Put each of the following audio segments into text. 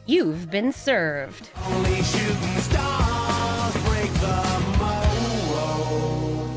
You've been served. Only shooting stars break the mold.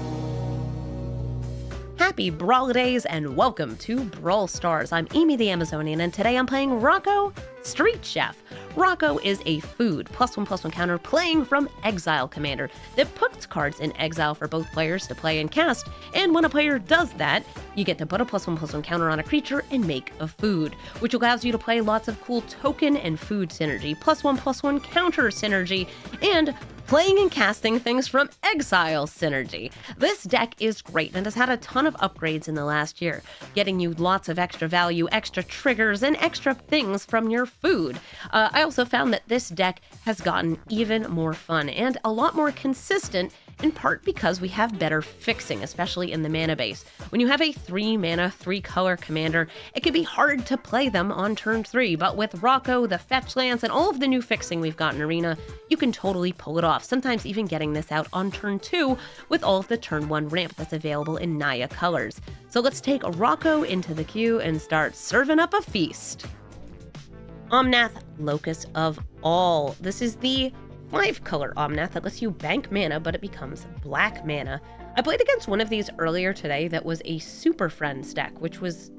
Happy Brawl Days and welcome to Brawl Stars. I'm Amy the Amazonian and today I'm playing Rocco, Street Chef. Rocco is a food +1/+1 counter playing from Exile commander that puts cards in exile for both players to play and cast, and when a player does that, you get to put a +1/+1 counter on a creature and make a food, which allows you to play lots of cool token and food synergy, +1/+1 counter synergy, and playing and casting things from exile synergy. This deck is great and has had a ton of upgrades in the last year, getting you lots of extra value, extra triggers, and extra things from your food. I also found that this deck has gotten even more fun and a lot more consistent, in part because we have better fixing, especially in the mana base. When you have a 3-mana, 3-color commander, it can be hard to play them on turn 3, but with Rocco, the fetch lands, and all of the new fixing we've got in Arena, you can totally pull it off, sometimes even getting this out on turn 2 with all of the turn 1 ramp that's available in Naya colors. So let's take Rocco into the queue and start serving up a feast. Omnath, Locus of All. This is the 5-color Omnath that lets you bank mana, but it becomes black mana. I played against one of these earlier today that was a Super Friends deck, which was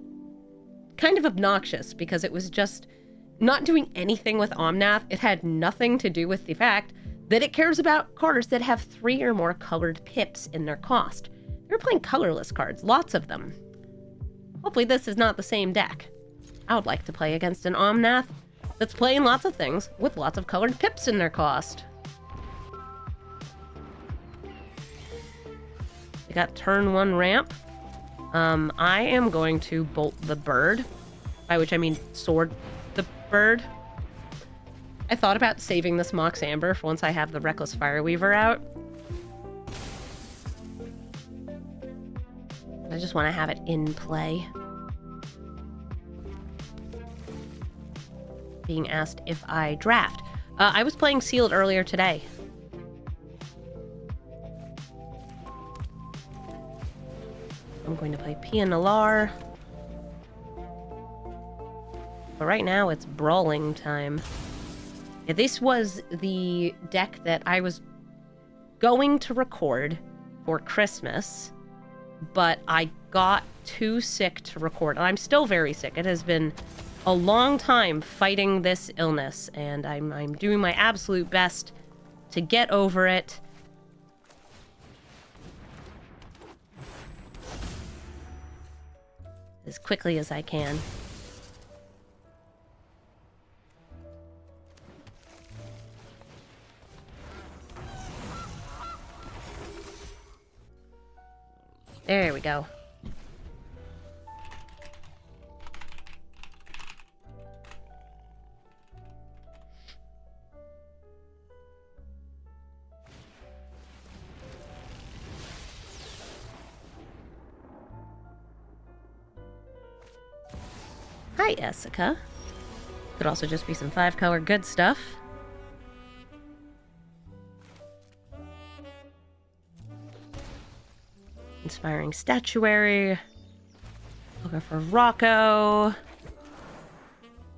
kind of obnoxious because it was just not doing anything with Omnath. It had nothing to do with the fact that it cares about cards that have 3 or more colored pips in their cost. They were playing colorless cards, lots of them. Hopefully this is not the same deck. I would like to play against an Omnath that's playing lots of things with lots of colored pips in their cost. They got turn 1 ramp. I am going to bolt the bird, by which I mean sword the bird. I thought about saving this Mox Amber for once I have the Reckless Fireweaver out. I just want to have it in play. Being asked if I draft. I was playing sealed earlier today. I'm going to play Pia Nalar. But right now it's brawling time. Yeah, this was the deck that I was going to record for Christmas, but I got too sick to record. And I'm still very sick. It has been a long time fighting this illness, and I'm doing my absolute best to get over it. As quickly as I can. There we go. Hi, Essica. Could also just be some 5-color good stuff. Inspiring Statuary. We'll go for Rocco.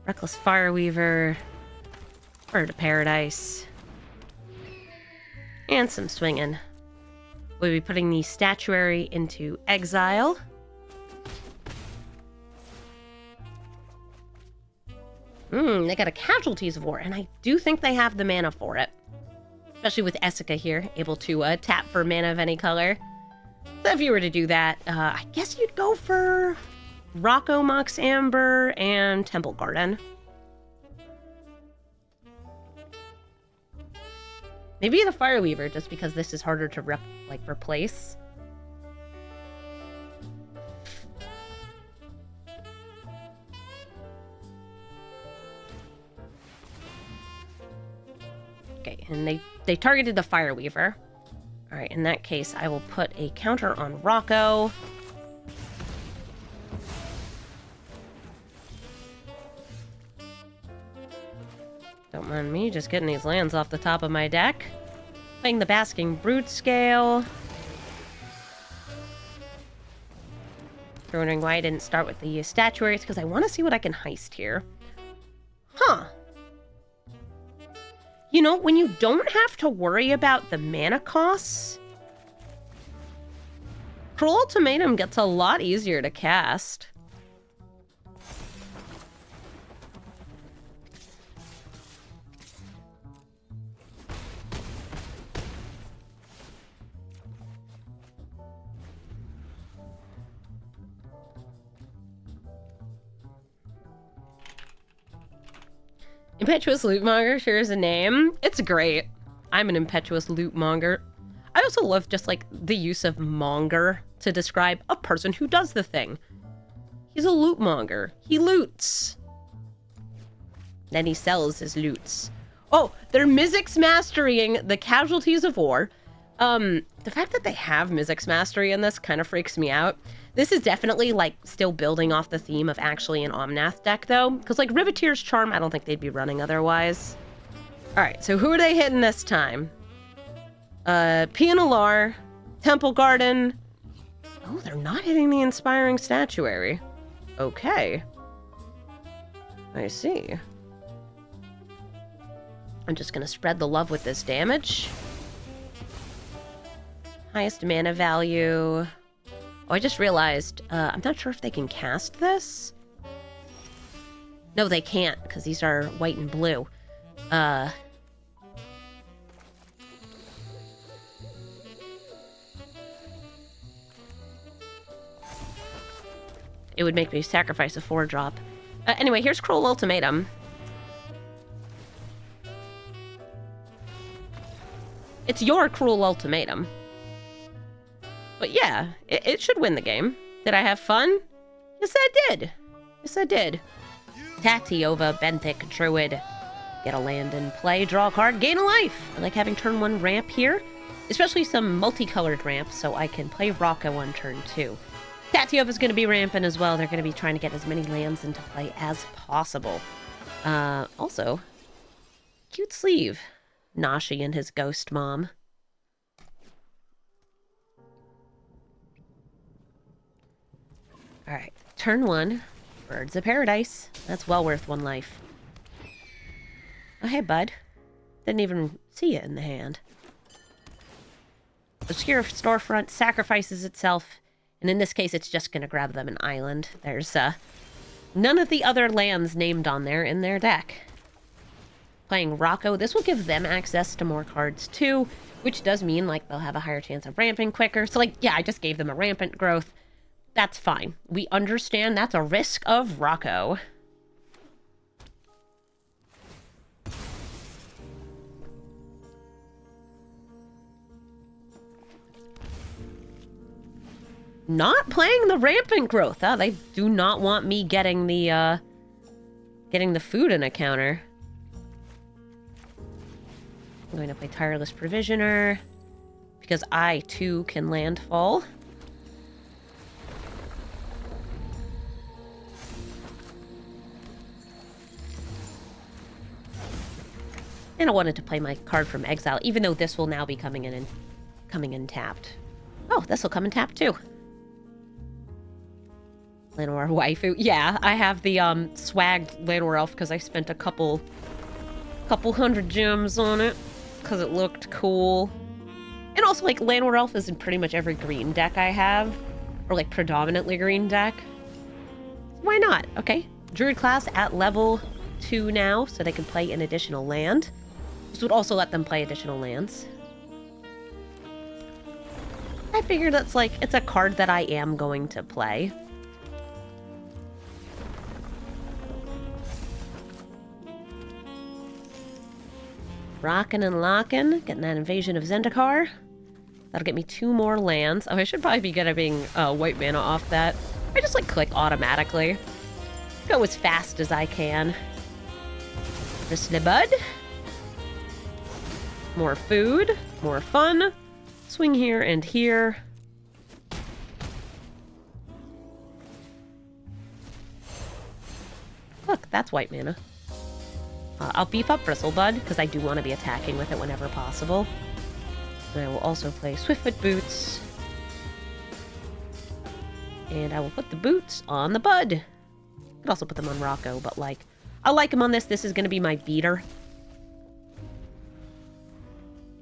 Reckless Fireweaver. Bird of Paradise. And some swinging. We'll be putting the Statuary into exile. They got a Casualties of War, and I do think they have the mana for it. Especially with Essica here, able to tap for mana of any color. So if you were to do that, I guess you'd go for Rocco, Mox Amber, and Temple Garden. Maybe the Fireweaver, just because this is harder to replace. Okay, and they targeted the Fireweaver. All right, in that case, I will put a counter on Rocco. Don't mind me just getting these lands off the top of my deck. Playing the Basking Brood Scale. If you're wondering why I didn't start with the statuaries, because I want to see what I can heist here. Huh. You know, when you don't have to worry about the mana costs, Cruel Ultimatum gets a lot easier to cast. Impetuous Lootmonger sure is a name. It's great. I'm an impetuous lootmonger. I also love just like the use of monger to describe a person who does the thing. He's a lootmonger. He loots. Then he sells his loots. Oh, they're Mizzix Masterying the Casualties of War. The fact that they have Mizzix Mastery in this kind of freaks me out. This is definitely, like, still building off the theme of actually an Omnath deck, though. Because, like, Riveteer's Charm, I don't think they'd be running otherwise. Alright, so who are they hitting this time? Pianalar, Temple Garden. Oh, they're not hitting the Inspiring Statuary. Okay. I see. I'm just gonna spread the love with this damage. Highest mana value. Oh, I just realized, I'm not sure if they can cast this. No, they can't, because these are white and blue. It would make me sacrifice a 4-drop. Anyway, here's Cruel Ultimatum. It's your Cruel Ultimatum. But yeah, it should win the game. Did I have fun? Yes, I did. Yes, I did. Tatiova, Benthic, Druid. Get a land in play, draw a card, gain a life. I like having turn 1 ramp here, especially some multicolored ramps so I can play Rocco on turn 2. Tatiova's going to be ramping as well. They're going to be trying to get as many lands into play as possible. Also, cute sleeve. Nashi and his ghost mom. Alright, turn 1. Birds of Paradise. That's well worth 1 life. Oh, hey, bud. Didn't even see it in the hand. Obscure Storefront sacrifices itself, and in this case, it's just going to grab them an island. There's none of the other lands named on there in their deck. Playing Rocco, this will give them access to more cards too, which does mean like they'll have a higher chance of ramping quicker. So like, yeah, I just gave them a rampant growth. That's fine. We understand that's a risk of Rocco. Not playing the rampant growth. Oh, they do not want me getting the food in a counter. I'm going to play Tireless Provisioner because I too can landfall. And I wanted to play my card from exile, even though this will now be coming in tapped. Oh, this will come in tapped too. Llanowar waifu. Yeah, I have the swagged Llanowar elf because I spent a couple hundred gems on it because it looked cool. And also, like, Llanowar elf is in pretty much every green deck I have, or like predominantly green deck. Why not? Okay, Druid class at level 2 now, so they can play an additional land. This would also let them play additional lands. I figured that's like, it's a card that I am going to play. Rockin' and lockin', getting that Invasion of Zendikar. That'll get me 2 more lands. Oh, I should probably be getting white mana off that. I just like click automatically. Go as fast as I can. Bristly Bud. More food, more fun. Swing here and here. Look, that's white mana. I'll beef up Bristlebud, because I do want to be attacking with it whenever possible. And I will also play Swiftfoot Boots. And I will put the boots on the bud. I could also put them on Rocco, but like, I like him on this. This is going to be my beater.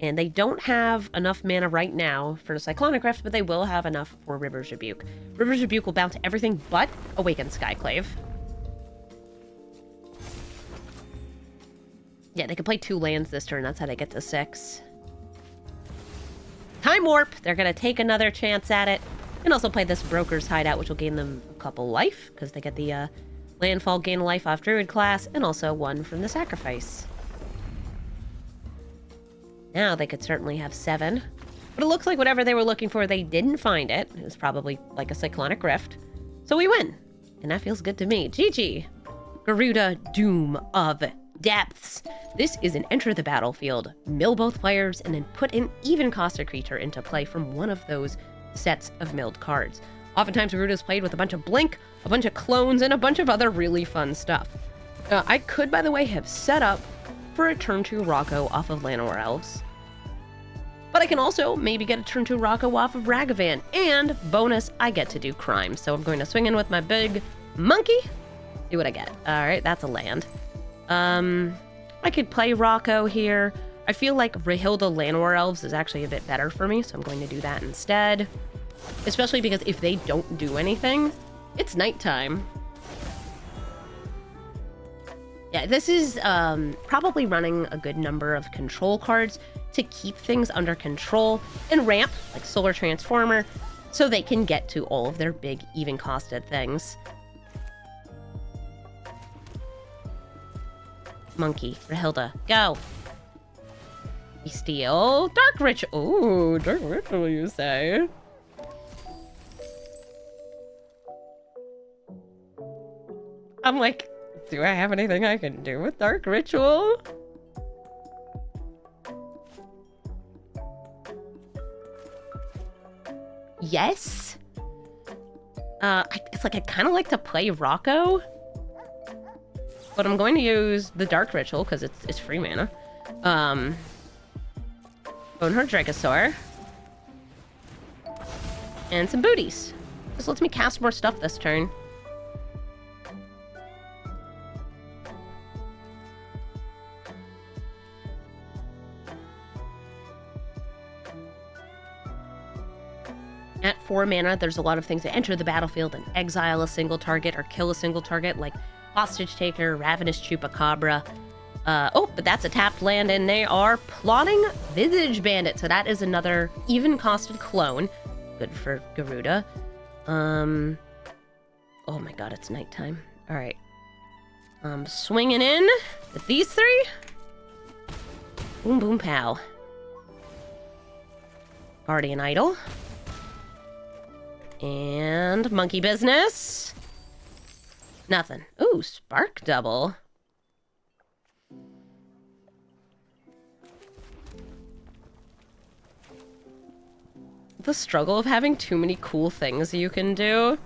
And they don't have enough mana right now for the Cyclonic Rift, but they will have enough for River's Rebuke. River's Rebuke will bounce everything but Awakened Skyclave. Yeah, they can play 2 lands this turn. That's how they get to 6. Time Warp! They're going to take another chance at it. And also play this Broker's Hideout, which will gain them a couple life, because they get the landfall gain life off Druid class, and also 1 from the Sacrifice. Now they could certainly have 7. But it looks like whatever they were looking for, they didn't find it. It was probably like a Cyclonic Rift. So we win. And that feels good to me. GG. Garuda Doom of Depths. This is an enter the battlefield, mill both players, and then put an even costed creature into play from one of those sets of milled cards. Oftentimes Garuda's played with a bunch of Blink, a bunch of clones, and a bunch of other really fun stuff. I could, by the way, have set up for a turn 2 Rocco off of Llanowar Elves. But I can also maybe get a turn 2 Rocco off of Ragavan. And bonus, I get to do crime. So I'm going to swing in with my big monkey. See what I get. Alright, that's a land. I could play Rocco here. I feel like Rahilda Llanowar Elves is actually a bit better for me, so I'm going to do that instead. Especially because if they don't do anything, it's nighttime. Yeah, this is probably running a good number of control cards to keep things under control and ramp, like Solar Transformer, so they can get to all of their big, even-costed things. Monkey, Rahilda, go! We steal Dark Ritual. Ooh, Dark Ritual, you say? I'm like, do I have anything I can do with Dark Ritual? Yes. It's like I kind of like to play Rocco, but I'm going to use the Dark Ritual because it's free mana. Boneheart Dragosaur. And some booties. This lets me cast more stuff this turn. At 4 mana, there's a lot of things that enter the battlefield and exile a single target or kill a single target, like Hostage Taker, Ravenous Chupacabra. But that's a tapped land, and they are plotting Visage Bandit. So that is another even-costed clone. Good for Garuda. Oh my god, it's nighttime. Alright. Swinging in with these 3. Boom, boom, pow. Guardian Idol. And Monkey Business. Nothing. Ooh, Spark Double. The struggle of having too many cool things you can do.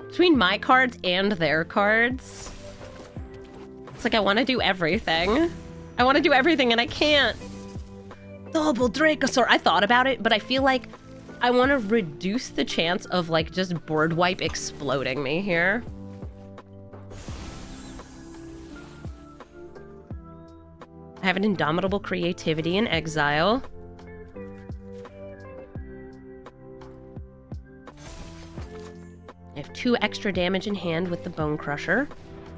Between my cards and their cards, it's like I want to do everything. I want to do everything and I can't. Double Dracosaur. I thought about it, but I feel like I want to reduce the chance of like just board wipe exploding me here. I have an Indomitable Creativity in exile. I have 2 extra damage in hand with the Bone Crusher.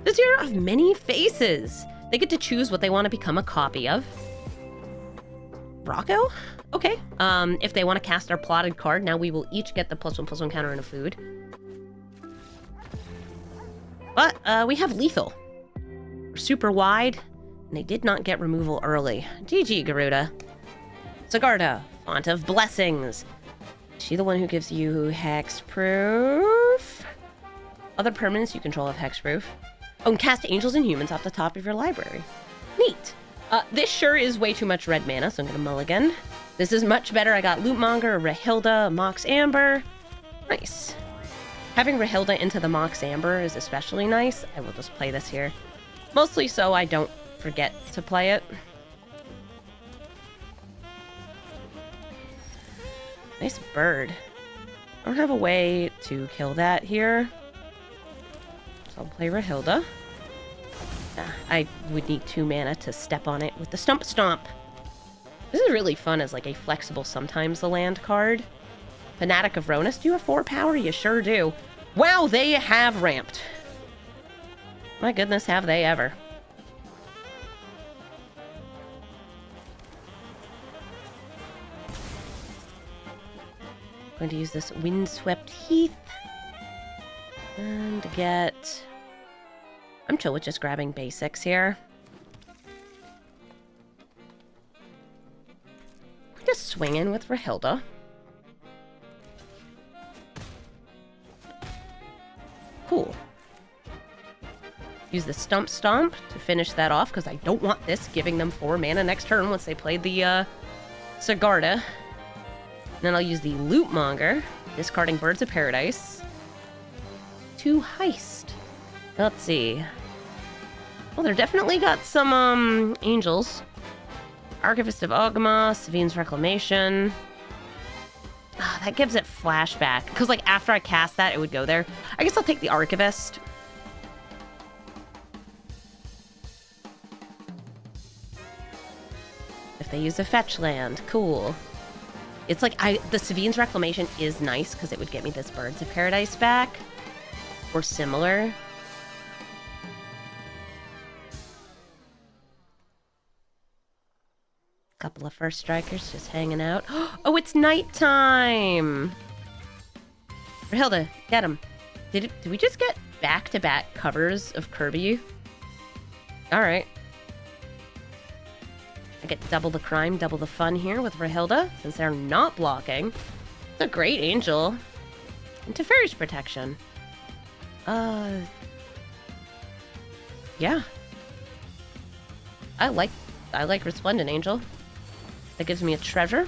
Vizier of Many Faces. They get to choose what they want to become a copy of. Rocco? Okay. If they want to cast our plotted card, now we will each get the +1/+1 counter and a food. But we have lethal. We're super wide, and they did not get removal early. GG, Garuda. Sigarda, Font of Blessings. Is she the one who gives you hexproof? Other permanents you control have hexproof. Oh, and cast Angels and Humans off the top of your library. Neat. This sure is way too much red mana, so I'm gonna mulligan. This is much better. I got Lootmonger, Rahilda, Mox Amber. Nice. Having Rahilda into the Mox Amber is especially nice. I will just play this here. Mostly so I don't forget to play it. Nice bird. I don't have a way to kill that here. So I'll play Rahilda. I would need 2 mana to step on it with the Stump Stomp. This is really fun as like a flexible sometimes the land card. Fanatic of Ronus, do you have 4 power? You sure do. Wow, they have ramped. My goodness, have they ever. Going to use this Windswept Heath. And get... I'm chill with just grabbing basics here. Just swing in with Rahilda. Cool. Use the Stump Stomp to finish that off, because I don't want this giving them 4 mana next turn once they play the Sigarda. Then I'll use the Loot Monger, discarding Birds of Paradise, to heist. Let's see. Well, they're definitely got some angels. Archivist of Ogma, Savine's Reclamation. Ah, that gives it flashback. Because, like, after I cast that, it would go there. I guess I'll take the Archivist. If they use a fetch land, cool. It's like, the Savine's Reclamation is nice because it would get me this Birds of Paradise back. Or similar. Couple of first strikers just hanging out. Oh, it's nighttime! Rahilda, get him. Did we just get back-to-back covers of Kirby? Alright. I get double the crime, double the fun here with Rahilda, since they're not blocking. It's a great angel. And Teferi's protection. Yeah. I like Resplendent Angel. That gives me a treasure.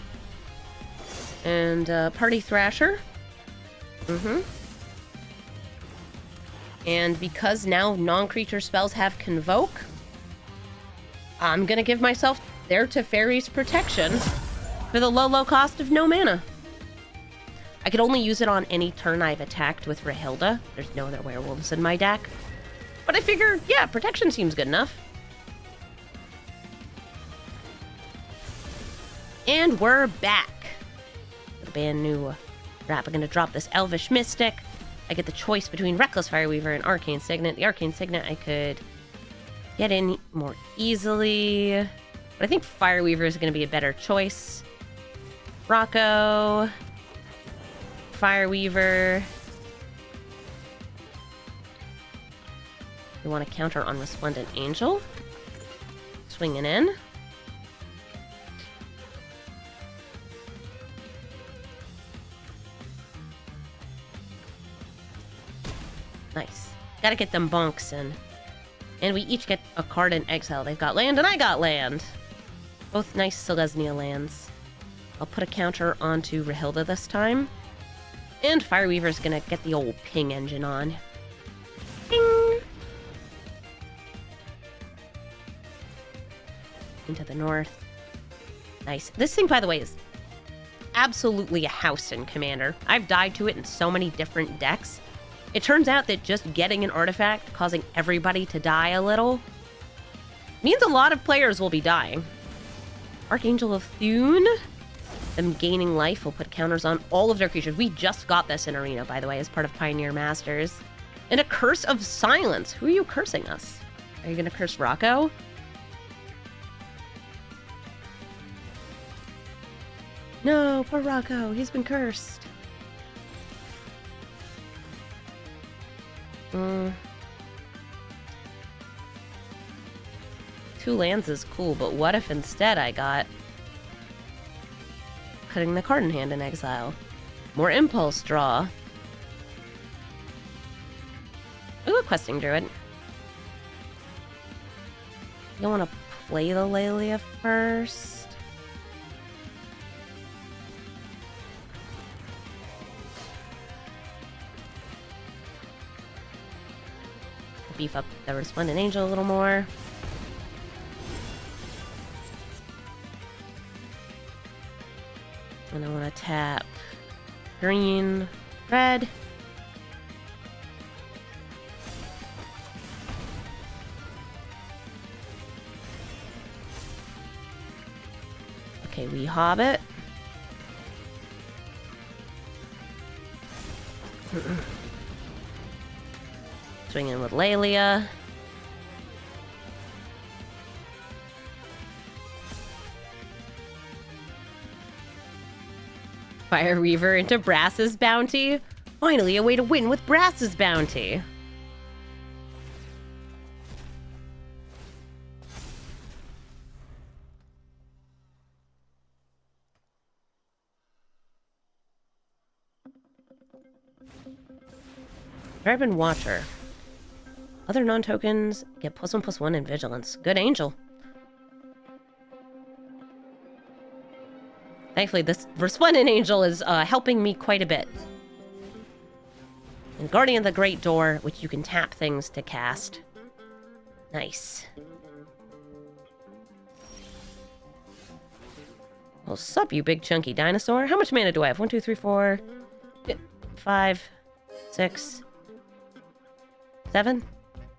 And Party Thrasher. And because now non-creature spells have Convoke, I'm gonna give myself their Teferi's protection for the low cost of no mana. I could only use it on any turn I've attacked with Rahilda. There's no other werewolves in my deck. But I figured, yeah, protection seems good enough. And we're back. With a brand new wrap. I'm going to drop this Elvish Mystic. I get the choice between Reckless Fireweaver and Arcane Signet. The Arcane Signet I could get in more easily. But I think Fireweaver is going to be a better choice. Rocco. Fireweaver. We want to counter on Resplendent Angel. Swinging in. Nice. Gotta get them bonks in. And we each get a card in exile. They've got land and I got land. Both nice Selesnya lands. I'll put a counter onto Rahilda this time. And Fireweaver's gonna get the old ping engine on. Ping! Into the north. Nice. This thing, by the way, is absolutely a house in Commander. I've died to it in so many different decks. It turns out that just getting an artifact, causing everybody to die a little, means a lot of players will be dying. Archangel of Thune. Them gaining life will put counters on all of their creatures. We just got this in Arena, by the way, as part of Pioneer Masters. And a Curse of Silence. Who are you cursing us? Are you going to curse Rocco? No, poor Rocco. He's been cursed. Two lands is cool, but what if instead I got putting the card in hand in exile? More impulse draw. Ooh, a questing druid. You want to play the Lelia first? Beef up the Resplendent Angel a little more. And I want to tap green, red. Okay, we hobbit. Swing in with Lelia. Fire Reaver into Brass's bounty. Finally, a way to win with Brass's bounty. Dragon Watcher. Other non-tokens get +1/+1 in Vigilance. Good Angel. Thankfully, this Resplendent Angel is helping me quite a bit. And Guardian of the Great Door, which you can tap things to cast. Nice. Well, sup, you big chunky dinosaur. How much mana do I have? 1, 2, 3, 4, 5, 6, 7?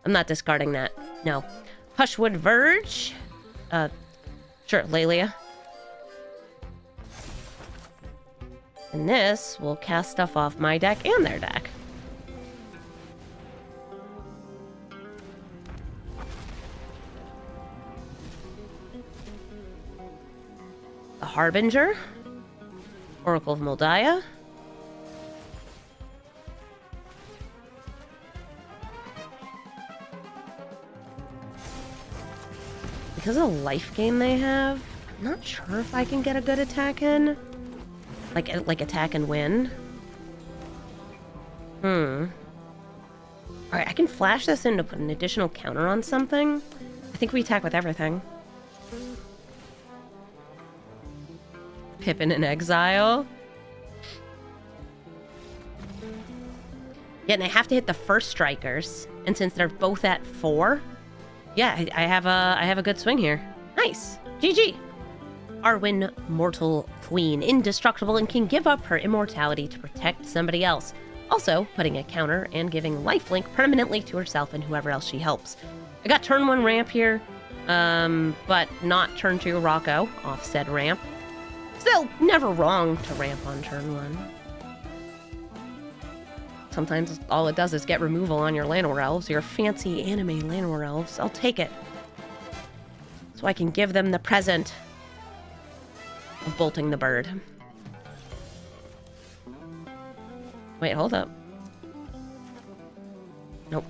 I'm not discarding that. No. Hushwood Verge. Sure, Lelia. And this will cast stuff off my deck and their deck. The Harbinger. Oracle of Moldiah. Because of the life gain they have, I'm not sure if I can get a good attack in. Like attack and win. Alright, I can flash this in to put an additional counter on something. I think we attack with everything. Pippin in exile. Yeah, and I have to hit the first strikers. And since they're both at 4, yeah, I have a good swing here. Nice. GG. Arwen, Mortal Queen, indestructible and can give up her immortality to protect somebody else. Also, putting a counter and giving lifelink permanently to herself and whoever else she helps. I got turn 1 ramp here, but not turn 2 Rocco, offset ramp. Still, never wrong to ramp on turn 1. Sometimes all it does is get removal on your Llanowar Elves, your fancy anime Llanowar Elves. I'll take it. So I can give them the present of bolting the bird. Wait, hold up. Nope.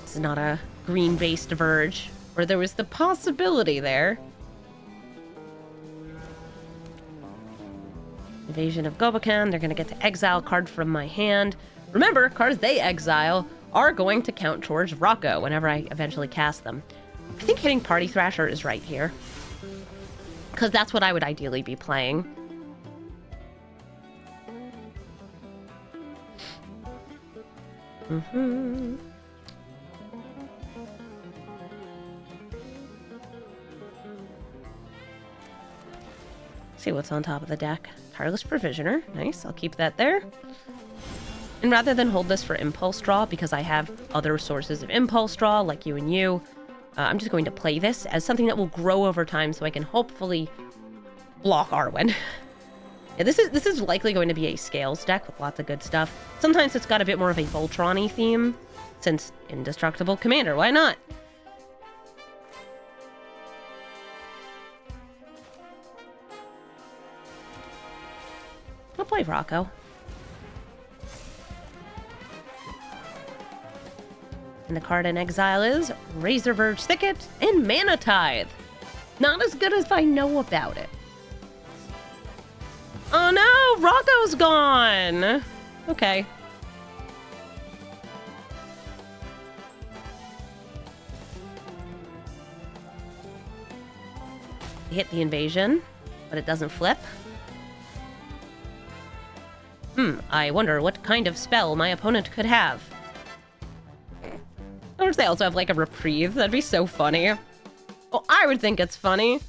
This is not a green-based Verge, where there was the possibility there. Invasion of Gobokan. They're going to get to exile a card from my hand. Remember, cards they exile are going to count towards Rocco whenever I eventually cast them. I think hitting Party Thrasher is right here, because that's what I would ideally be playing. See what's on top of the deck. Tireless Provisioner. Nice. I'll keep that there. And rather than hold this for Impulse Draw, because I have other sources of Impulse Draw, like you and you, I'm just going to play this as something that will grow over time so I can hopefully block Arwen. Yeah, this is likely going to be a Scales deck with lots of good stuff. Sometimes it's got a bit more of a Voltron-y theme, since Indestructible Commander, why not? I'll play Rocco. And the card in exile is Razor Verge Thicket and Mana Tithe. Not as good as I know about it. Oh no, Rocco's gone. Okay. Hit the invasion, but it doesn't flip. I wonder what kind of spell my opponent could have. I wonder if they also have like a reprieve. That'd be so funny. Well, I would think it's funny.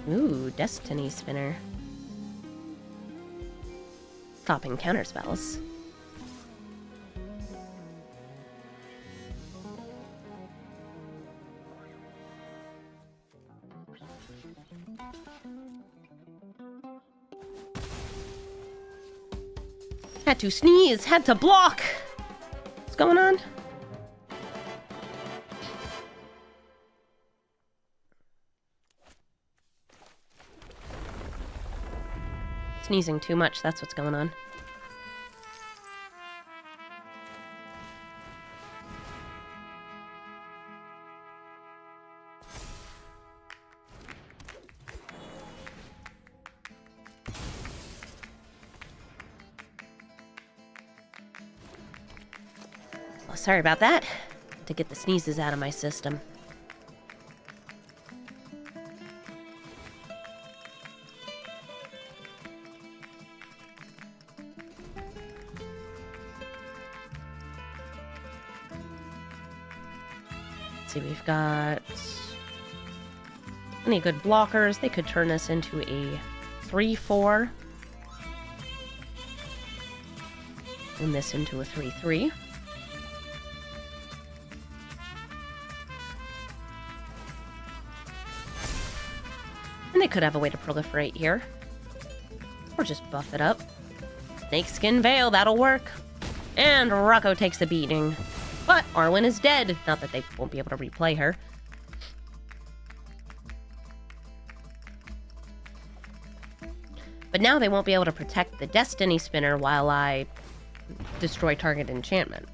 Ooh, Destiny Spinner. Stopping counter spells. Had to sneeze, had to block. What's going on? Sneezing too much, that's what's going on. Oh, sorry about that. Had to get the sneezes out of my system. Let's see, we've got any good blockers. They could turn this into a 3-4. And this into a 3-3. And they could have a way to proliferate here. Or just buff it up. Snakeskin Veil, that'll work. And Rocco takes a beating. But Arwen is dead. Not that they won't be able to replay her. But now they won't be able to protect the Destiny Spinner while I destroy target enchantment.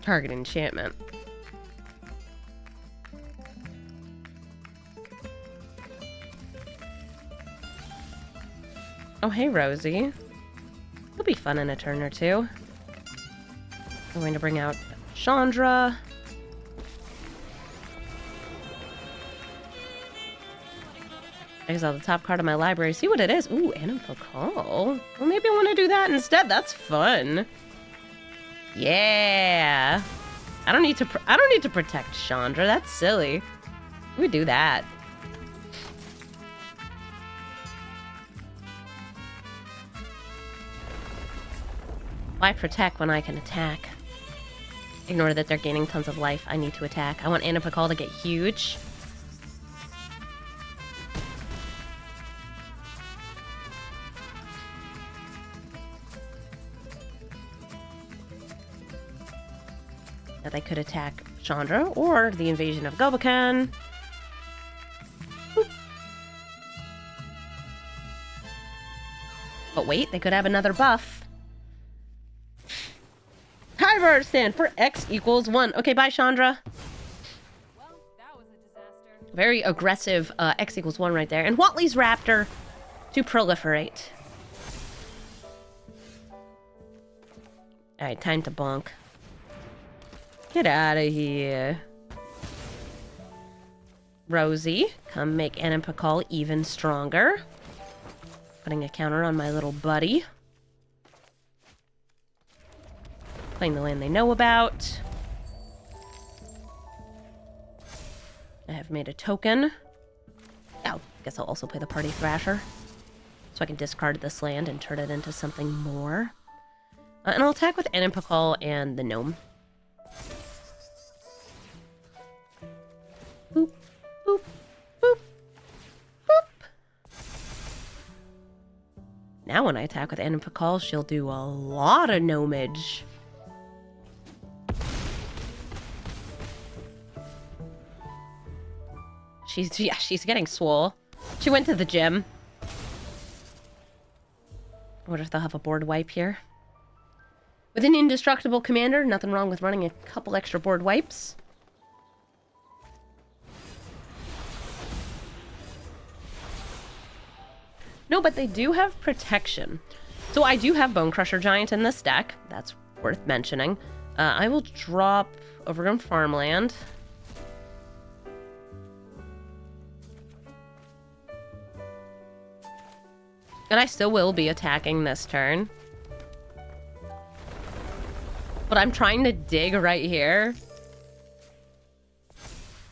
Target enchantment. Oh, hey, Rosie. It'll be fun in a turn or two. I'm going to bring out Chandra. Exile the top card of my library. See what it is. Ooh, Animal Call. Well, maybe I want to do that instead. That's fun. Yeah. I don't need to protect Chandra. That's silly. We do that. Why protect when I can attack? Ignore that they're gaining tons of life. I need to attack. I want Anipakal to get huge. That they could attack Chandra or the invasion of Gobakan. Boop. But wait, they could have another buff. Kyber stand for X equals 1. Okay, bye, Chandra. Well, that was a disaster. Very aggressive X equals 1 right there. And Watley's Raptor to proliferate. Alright, time to bonk. Get out of here. Rosie, come make Anipakal even stronger. Putting a counter on my little buddy. Playing the land they know about. I have made a token. Oh, guess I'll also play the Party Thrasher. So I can discard this land and turn it into something more. And I'll attack with Anipakal and the Gnome. Boop, boop, boop, boop. Now when I attack with Anipakal, she'll do a lot of gnomage. She's getting swole. She went to the gym. I wonder if they'll have a board wipe here. With an indestructible commander, nothing wrong with running a couple extra board wipes. No, but they do have protection. So I do have Bone Crusher Giant in this deck. That's worth mentioning. I will drop Overgrown Farmland. And I still will be attacking this turn. But I'm trying to dig right here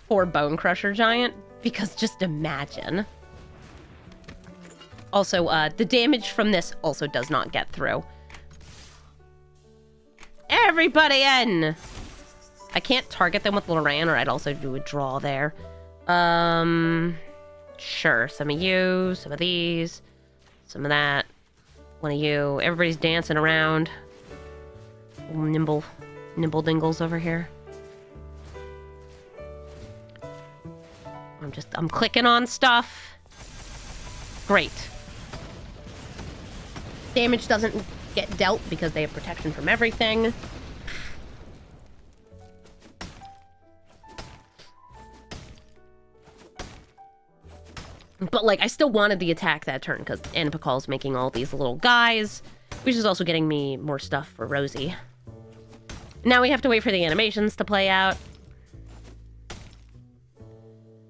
for Bone Crusher Giant Because just imagine. Also, the damage from this also does not get through. Everybody in! I can't target them with Loran, or I'd also do a draw there. Sure. Some of you, some of these, some of that. One of you. Everybody's dancing around. Nimble dingles over here. I'm clicking on stuff. Great. Damage doesn't get dealt because they have protection from everything. But, like, I still wanted the attack that turn because Anipakal's making all these little guys, which is also getting me more stuff for Rosie. Now we have to wait for the animations to play out.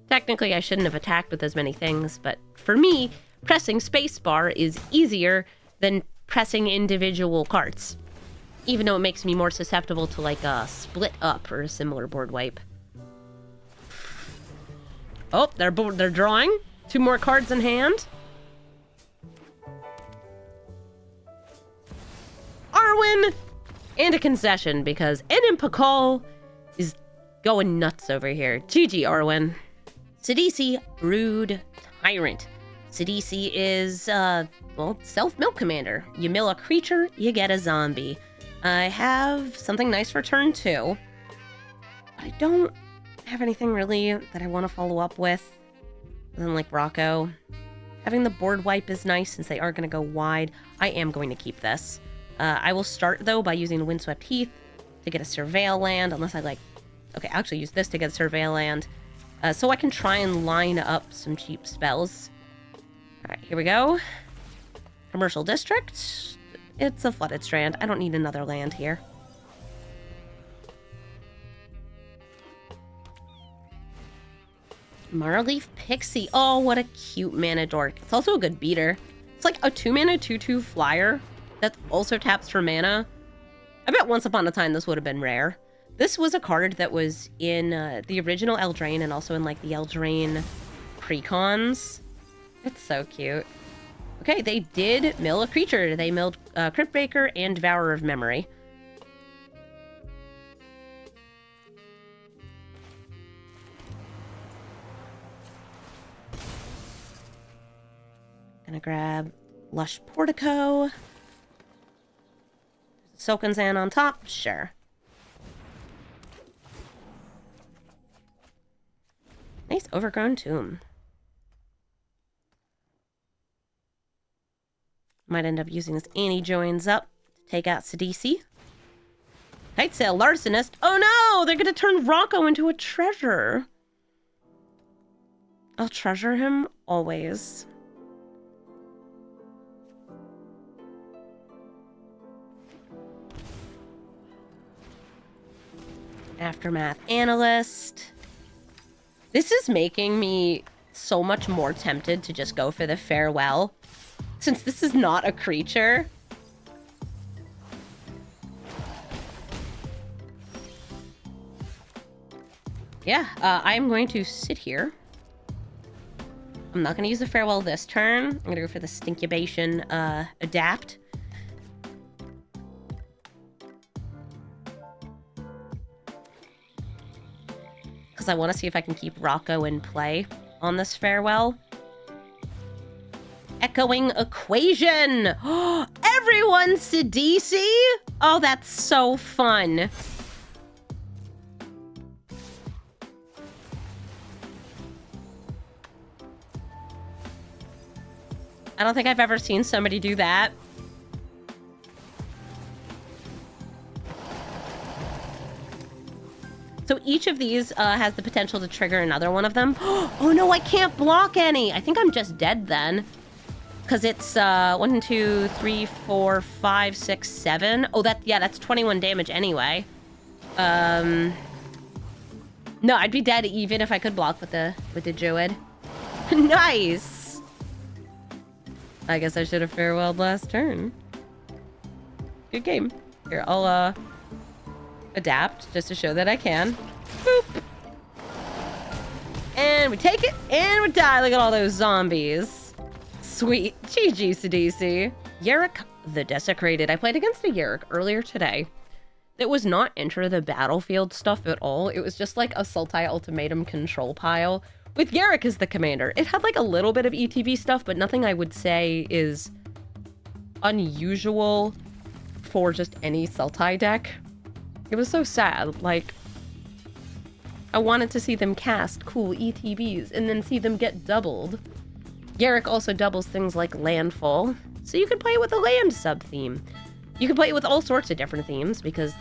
Technically, I shouldn't have attacked with as many things, but for me, pressing spacebar is easier than pressing individual cards, even though it makes me more susceptible to, like, a split up or a similar board wipe. Oh, they're drawing. 2 more cards in hand. Arwen! And a concession, because Animpakal is going nuts over here. GG, Arwen. Sidisi, Brood Tyrant. Sidisi is, well, self-milk commander. You mill a creature, you get a zombie. I have something nice for turn 2. But I don't have anything really that I want to follow up with. Other than, like, Rocco. Having the board wipe is nice since they are going to go wide. I am going to keep this. I will start, though, by using the Windswept Heath to get a Surveil land, unless I, like... Okay, I'll actually use this to get a Surveil land. So I can try and line up some cheap spells. Alright, here we go. Commercial District. It's a Flooded Strand. I don't need another land here. Marleaf Pixie. Oh, what a cute mana dork. It's also a good beater. It's like a 2-mana 2/2 flyer that also taps for mana. I bet once upon a time this would have been rare. This was a card that was in the original Eldraine and also in, like, the Eldraine precons. It's so cute. Okay, they did mill a creature. They milled Cryptbreaker and Devourer of Memory. Gonna grab Lush Portico. Soken'Zan on top? Sure. Nice Overgrown Tomb. Might end up using this Annie Joins Up to take out Sidisi. Night Sail Larcenist. Oh no! They're gonna turn Rocco into a treasure. I'll treasure him always. Aftermath Analyst. This is making me so much more tempted to just go for the Farewell, since this is not a creature. Yeah, I'm going to sit here. I'm not going to use the Farewell this turn. I'm going to go for the Stinkubation Adapt. I want to see if I can keep Rocco in play on this Farewell. Echoing Equation! Everyone's Sidisi? Oh, that's so fun. I don't think I've ever seen somebody do that. So each of these has the potential to trigger another one of them. Oh no, I can't block any. I think I'm just dead then. Because it's 1, 2, 3, 4, 5, 6, 7. Oh, that's 21 damage anyway. No, I'd be dead even if I could block with the Druid. Nice. I guess I should have farewelled last turn. Good game. Here, I'll adapt just to show that I can. Boop. And And we take it, and we die. Look at all those zombies. Sweet. GG, Sidisi. Yarick the Desecrated. I played against a Yarick earlier today. It was not Enter the Battlefield stuff at all. It was just like a Sultai Ultimatum control pile with Yarick as the commander. It had like a little bit of ETB stuff, but nothing I would say is unusual for just any Sultai deck. It was so sad. Like, I wanted to see them cast cool ETBs and then see them get doubled. Yarick also doubles things like Landfall, so you can play it with a land sub-theme. You can play it with all sorts of different themes because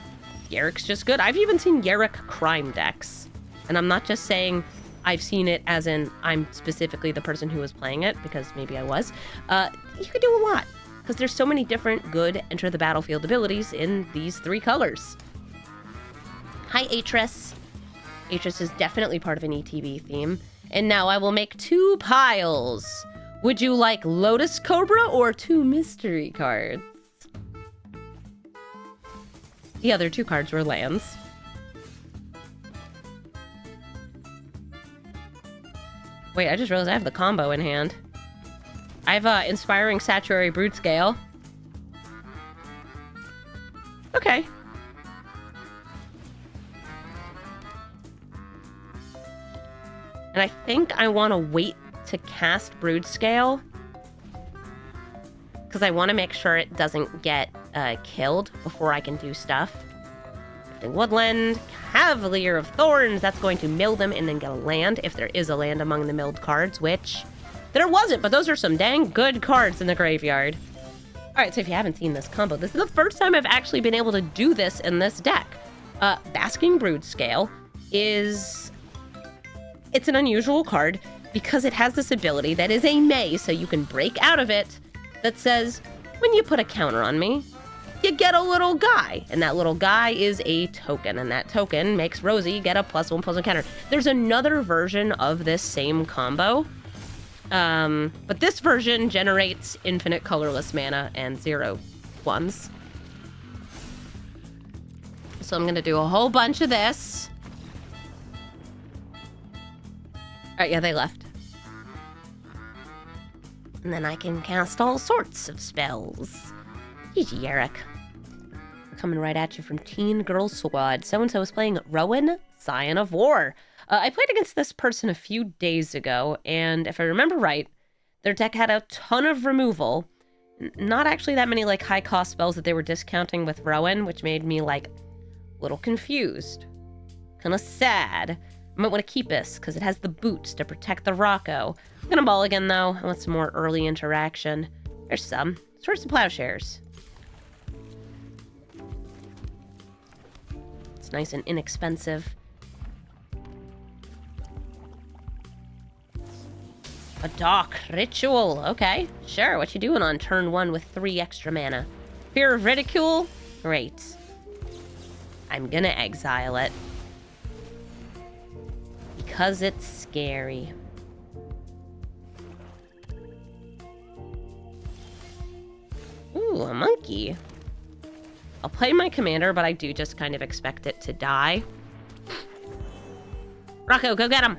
Yarick's just good. I've even seen Yarick crime decks. And I'm not just saying I've seen it as in I'm specifically the person who was playing it, because maybe I was. You could do a lot because there's so many different good Enter the Battlefield abilities in these 3 colors. Hi, Atris. Atris is definitely part of an ETB theme. And now I will make 2 piles. Would you like Lotus Cobra or 2 mystery cards? The other 2 cards were lands. Wait, I just realized I have the combo in hand. I have Inspiring Sanctuary Brood Scale. Okay. And I think I want to wait to cast Brood Scale, because I want to make sure it doesn't get killed before I can do stuff. Woodland, Cavalier of Thorns, that's going to mill them and then get a land, if there is a land among the milled cards, which there wasn't, but those are some dang good cards in the graveyard. Alright, so if you haven't seen this combo, this is the first time I've actually been able to do this in this deck. Basking Brood Scale is... it's an unusual card because it has this ability that is a May, so you can break out of it, that says, when you put a counter on me, you get a little guy. And that little guy is a token, and that token makes Rosie get a +1/+1 counter. There's another version of this same combo, but this version generates infinite colorless mana and 0 ones. So I'm gonna do a whole bunch of this. Alright, yeah, they left. And then I can cast all sorts of spells. GG, Yarick. Coming right at you from Teen Girl Squad. So-and-so is playing Rowan, Scion of War. I played against this person a few days ago, and if I remember right, their deck had a ton of removal. Not actually that many, like, high-cost spells that they were discounting with Rowan, which made me, like, a little confused. Kinda sad. I might want to keep this, because it has the boots to protect the Rocco. I'm gonna ball again, though. I want some more early interaction. There's some. Swords to Plowshares. It's nice and inexpensive. A Dark Ritual. Okay, sure. What you doing on turn 1 with 3 extra mana? Fear of Ridicule? Great. I'm gonna exile it. Because it's scary. Ooh, a monkey. I'll play my commander, but I do just kind of expect it to die. Rocco, go get him!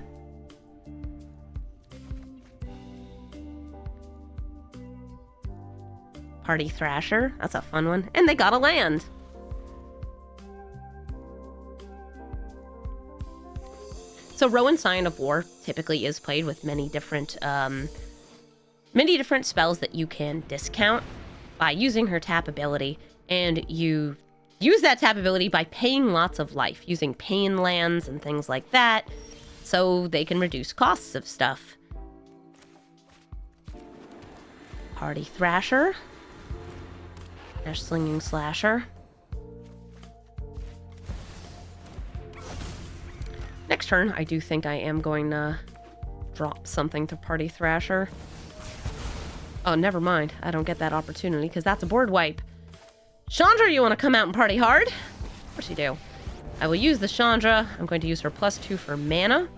Party Thrasher. That's a fun one. And they got a land. So Rowan, Scion of War typically is played with many different spells that you can discount by using her tap ability. And you use that tap ability by paying lots of life, using pain lands and things like that, so they can reduce costs of stuff. Party Thrasher. Ash Slinging Slasher. Next turn, I do think I am going to drop something to Party Thrasher. Oh, never mind. I don't get that opportunity because that's a board wipe. Chandra, you want to come out and party hard? Of course you do. I will use the Chandra. I'm going to use her +2 for mana.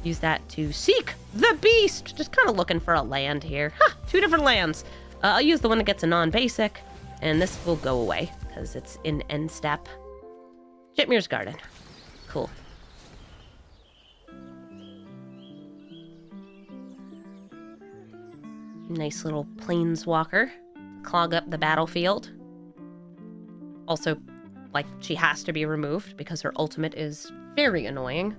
Use that to Seek the Beast. Just kind of looking for a land here. Ha! 2 different lands. I'll use the one that gets a non-basic. And this will go away because it's in end step. Jitmir's Garden. Cool. Nice little planeswalker. Clog up the battlefield. Also, like, she has to be removed because her ultimate is very annoying.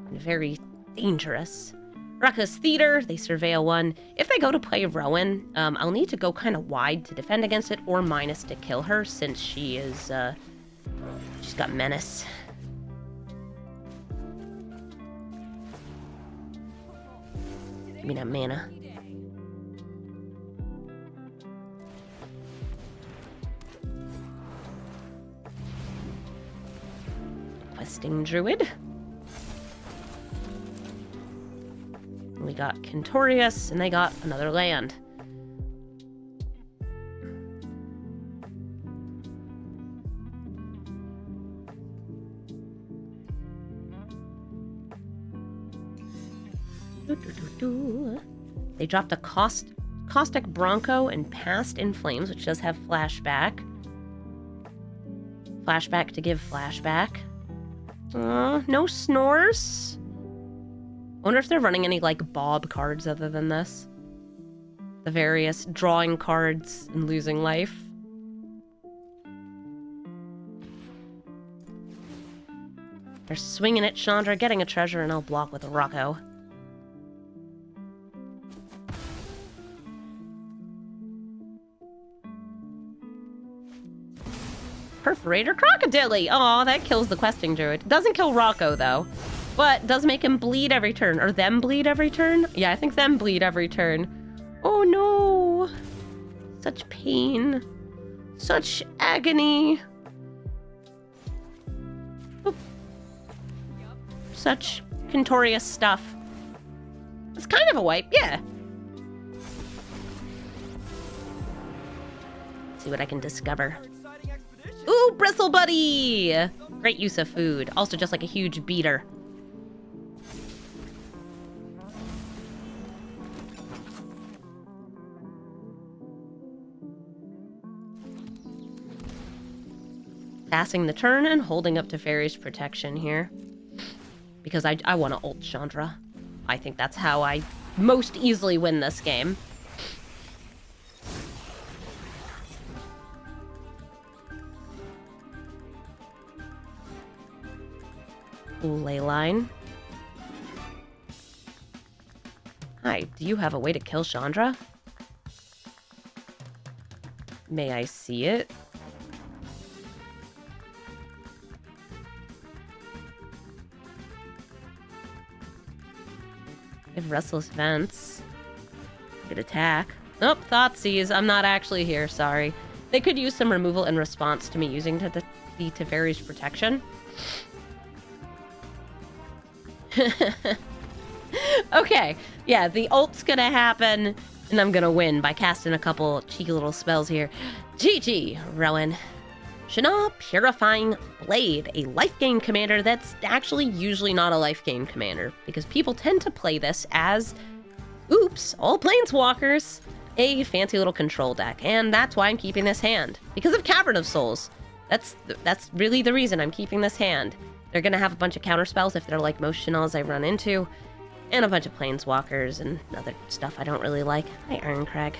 And very dangerous. Rocco's Theater, they surveil 1. If they go to play Rowan, I'll need to go kind of wide to defend against it, or minus to kill her, since she is, she's got menace. Give me that mana. Questing Druid. We got Kentorius, and they got another land. They dropped a Caustic Bronco and Past in Flames, which does have flashback. Flashback to give flashback. No snores. I wonder if they're running any, like, Bob cards other than this. The various drawing cards and losing life. They're swinging at Chandra, getting a treasure, and I'll block with a Rocco. Perforator Crocodile! Aw, that kills the Questing Druid. Doesn't kill Rocco, though. But does make him bleed every turn. Or them bleed every turn? Yeah, I think them bleed every turn. Oh no! Such pain. Such agony. Oop. Such Kentorius stuff. It's kind of a wipe, yeah. Let's see what I can discover. Ooh, Bristle Buddy! Great use of food. Also just like a huge beater. Passing the turn and holding up Teferi's protection here. Because I want to ult Chandra. I think that's how I most easily win this game. Leyline. Hi, do you have a way to kill Chandra? May I see it? If Restless Vents. Good attack. Oh, Thoughtseize. I'm not actually here, sorry. They could use some removal in response to me using the Teferi's protection. Okay, yeah, the ult's gonna happen, and I'm gonna win by casting a couple cheeky little spells here. GG, Rowan. Shana Purifying Blade, a life gain commander that's actually usually not a life gain commander, because people tend to play this as, oops, all planeswalkers, a fancy little control deck, and that's why I'm keeping this hand. Because of Cavern of Souls. That's really the reason I'm keeping this hand. They're gonna have a bunch of counter spells if they're like most Chanels I run into, and a bunch of planeswalkers and other stuff I don't really like. Hi, Ironcrag.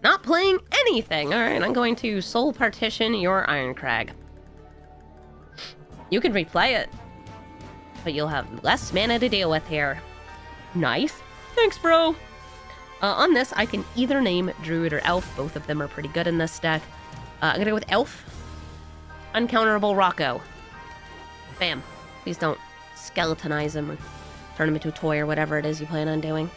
Not playing anything. Alright, I'm going to soul partition your Ironcrag. You can replay it, but you'll have less mana to deal with here. Nice. Thanks, bro. On this, I can either name Druid or Elf. Both of them are pretty good in this deck. I'm gonna go with Elf. Uncounterable Rocco. Bam. Please don't skeletonize him or turn him into a toy or whatever it is you plan on doing.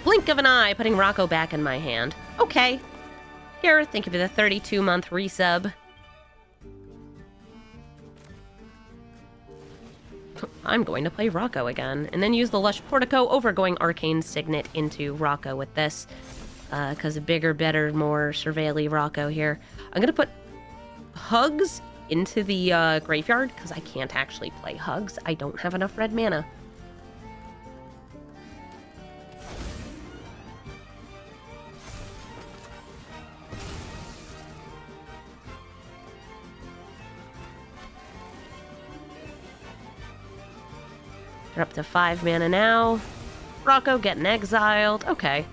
Blink of an eye, putting Rocco back in my hand. Okay. Here, thank you for the 32-month resub. I'm going to play Rocco again, and then use the Lush Portico over going Arcane Signet into Rocco with this. Because a bigger, better, more surveilly Rocco here. I'm going to put Hugs into the graveyard because I can't actually play Hugs. I don't have enough red mana. They're up to 5 mana now. Rocco getting exiled. Okay.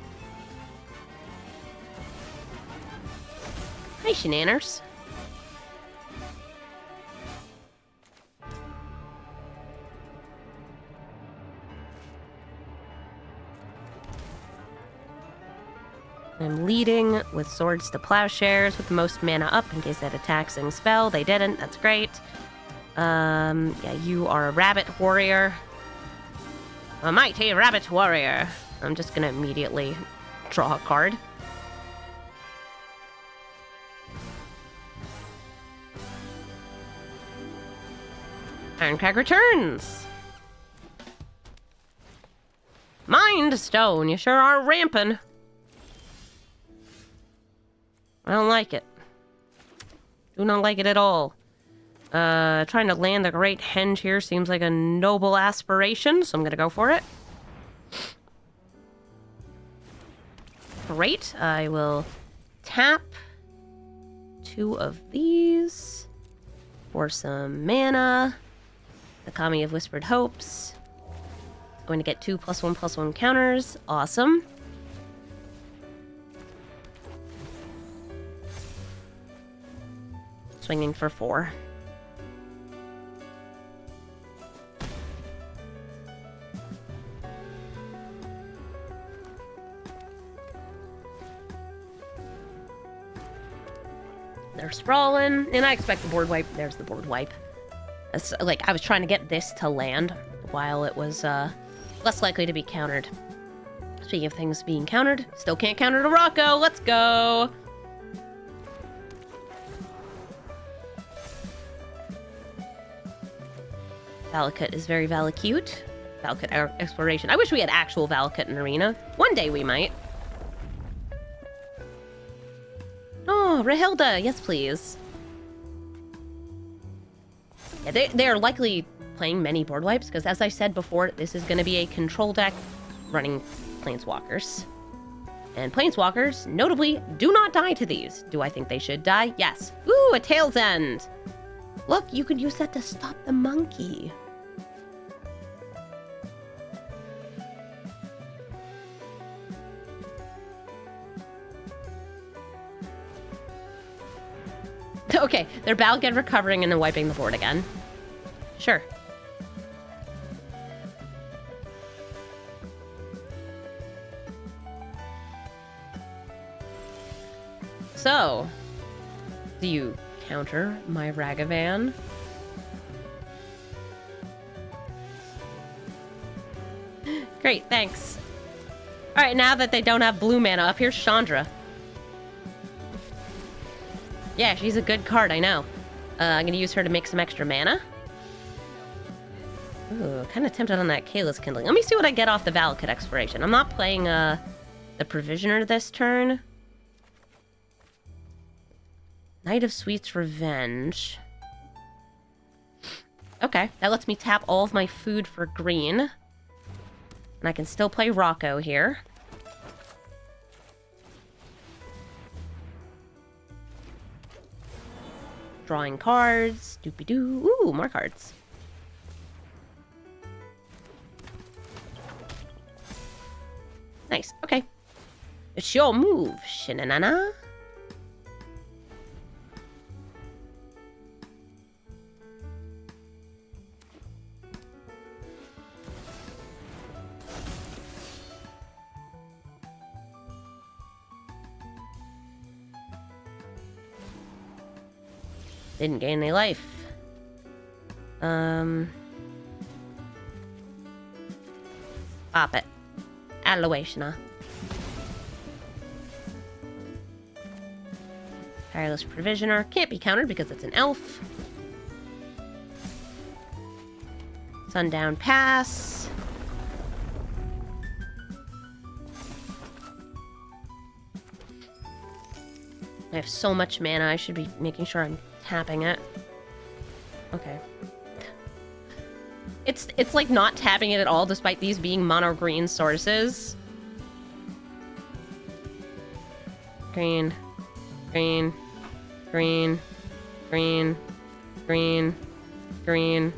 Hi, Shenaners. I'm leading with Swords to Plowshares with the most mana up in case that a taxing spell. They didn't. That's great. Yeah, you are a Rabbit Warrior. A mighty Rabbit Warrior. I'm just gonna immediately draw a card. Ironcrag returns. Mind Stone, you sure are ramping. I don't like it. Do not like it at all. Trying to land the Great Henge here seems like a noble aspiration, so I'm gonna go for it. Great. I will tap 2 of these for some mana. The Kami of Whispered Hopes. Going to get 2 +1/+1 counters. Awesome. Swinging for 4. They're sprawling, and I expect the board wipe. There's the board wipe. It's, like, I was trying to get this to land while it was less likely to be countered. Speaking of things being countered, still can't counter to Rocco. Let's go. Valakut is very Valakute. Valakut exploration. I wish we had actual Valakut in Arena. One day we might. Oh, Rahilda, yes please. Yeah, they're likely playing many board wipes, because as I said before, this is going to be a control deck running Planeswalkers. And Planeswalkers, notably, do not die to these. Do I think they should die? Yes. Ooh, a Tail's End! Look, you could use that to stop the monkey. Okay, they're Balged recovering and then wiping the board again. Sure. So, do you counter my Ragavan? Great, thanks. Alright, now that they don't have blue mana up, here's Chandra. Yeah, she's a good card, I know. I'm gonna use her to make some extra mana. Ooh, kind of tempted on that Kayla's Kindling. Let me see what I get off the Valakut Exploration. I'm not playing the Provisioner this turn. Knight of Sweet's Revenge. Okay, that lets me tap all of my food for green. And I can still play Rocco here. Drawing cards. Doopy-doo. Ooh, more cards. Nice. Okay. It's your move, Shinanana. Didn't gain any life. Pop it. Alloation. Tireless Provisioner. Can't be countered because it's an elf. Sundown Pass. I have so much mana, I should be making sure I'm tapping it. Okay. It's like not tapping it at all, despite these being mono green sources. Green, green, green, green, green, green,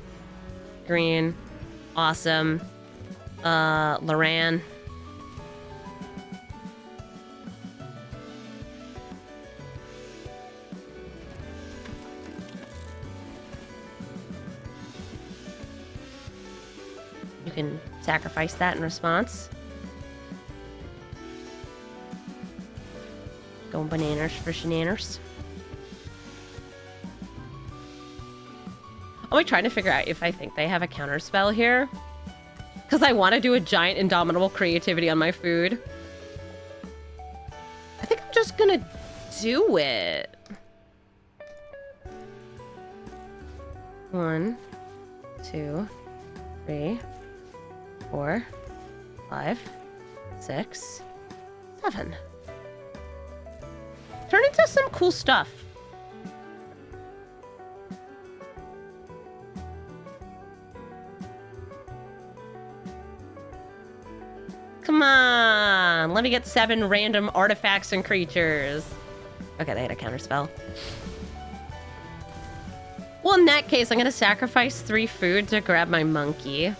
green. Awesome. Loran. You can sacrifice that in response. Going bananas for shenaners. I'm trying to figure out if I think they have a counter spell here. Because I want to do a giant indomitable creativity on my food. I think I'm just gonna do it. 1, 2, 3, 4, 5, 6, 7. Turn into some cool stuff. Come on, let me get 7 random artifacts and creatures. Okay, they had a counterspell. Well, in that case, I'm gonna sacrifice 3 food to grab my monkey.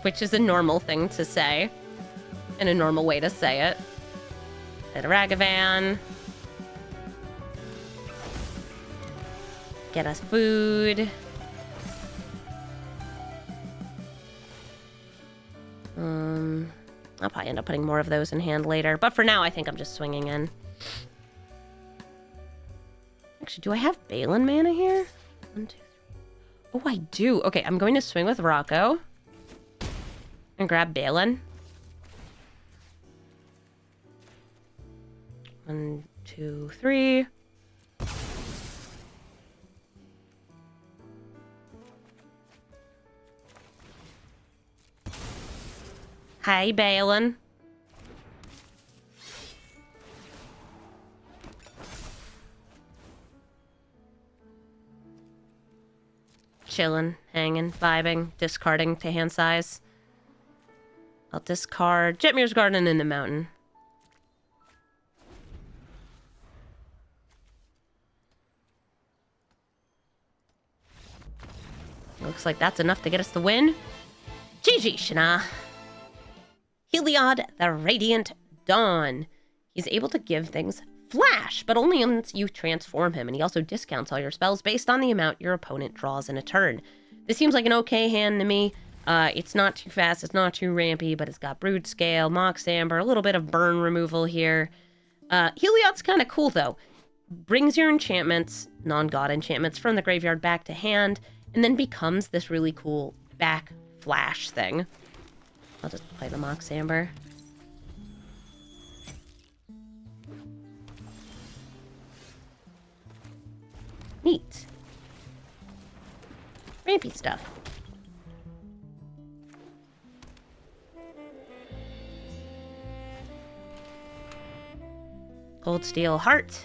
Which is a normal thing to say. And a normal way to say it. Hit a Ragavan. Get us food. I'll probably end up putting more of those in hand later. But for now, I think I'm just swinging in. Actually, do I have Balin mana here? 1, 2, 3. Oh, I do. Okay, I'm going to swing with Rocco. And grab Balin. 1, 2, 3. Hi, Balin. Chillin', hanging, vibing, discarding to hand size. I'll discard Jetmir's Garden in the Mountain. Looks like that's enough to get us the win. GG, Shana. Heliod, the Radiant Dawn. He's able to give things flash, but only once you transform him, and he also discounts all your spells based on the amount your opponent draws in a turn. This seems like an okay hand to me. It's not too fast, it's not too rampy, but it's got Brood Scale, Mox Amber, a little bit of burn removal here. Heliod's kind of cool, though. Brings your enchantments, non-god enchantments, from the graveyard back to hand, and then becomes this really cool back flash thing. I'll just play the Mox Amber. Neat. Rampy stuff. Cold Steel Heart.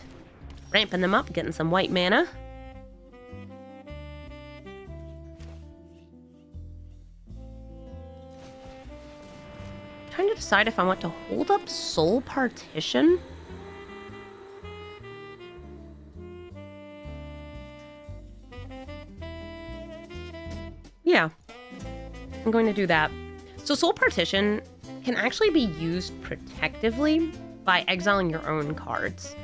Ramping them up, getting some white mana. Trying to decide if I want to hold up Soul Partition. Yeah, I'm going to do that. So Soul Partition can actually be used protectively by exiling your own cards.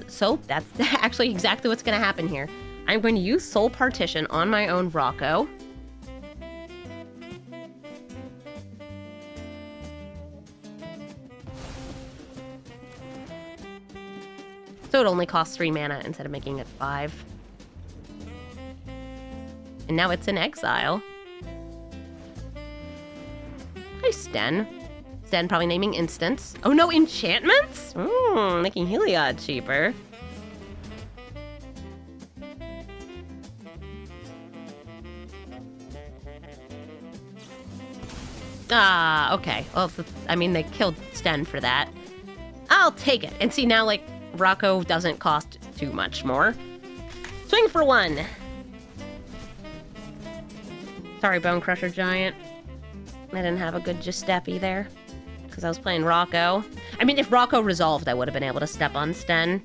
So that's actually exactly what's going to happen here. I'm going to use Soul Partition on my own Rocco. So it only costs 3 mana instead of making it 5. And now it's in exile. Hi, Sten. Sten probably naming instants. Oh no, enchantments? Making Heliod cheaper. Ah, okay. Well, I mean, they killed Sten for that. I'll take it. And see, now, like, Rocco doesn't cost too much more. Swing for 1. Sorry, Bone Crusher Giant. I didn't have a good Giuseppe there. Because I was playing Rocco. I mean, if Rocco resolved, I would have been able to step on Sten.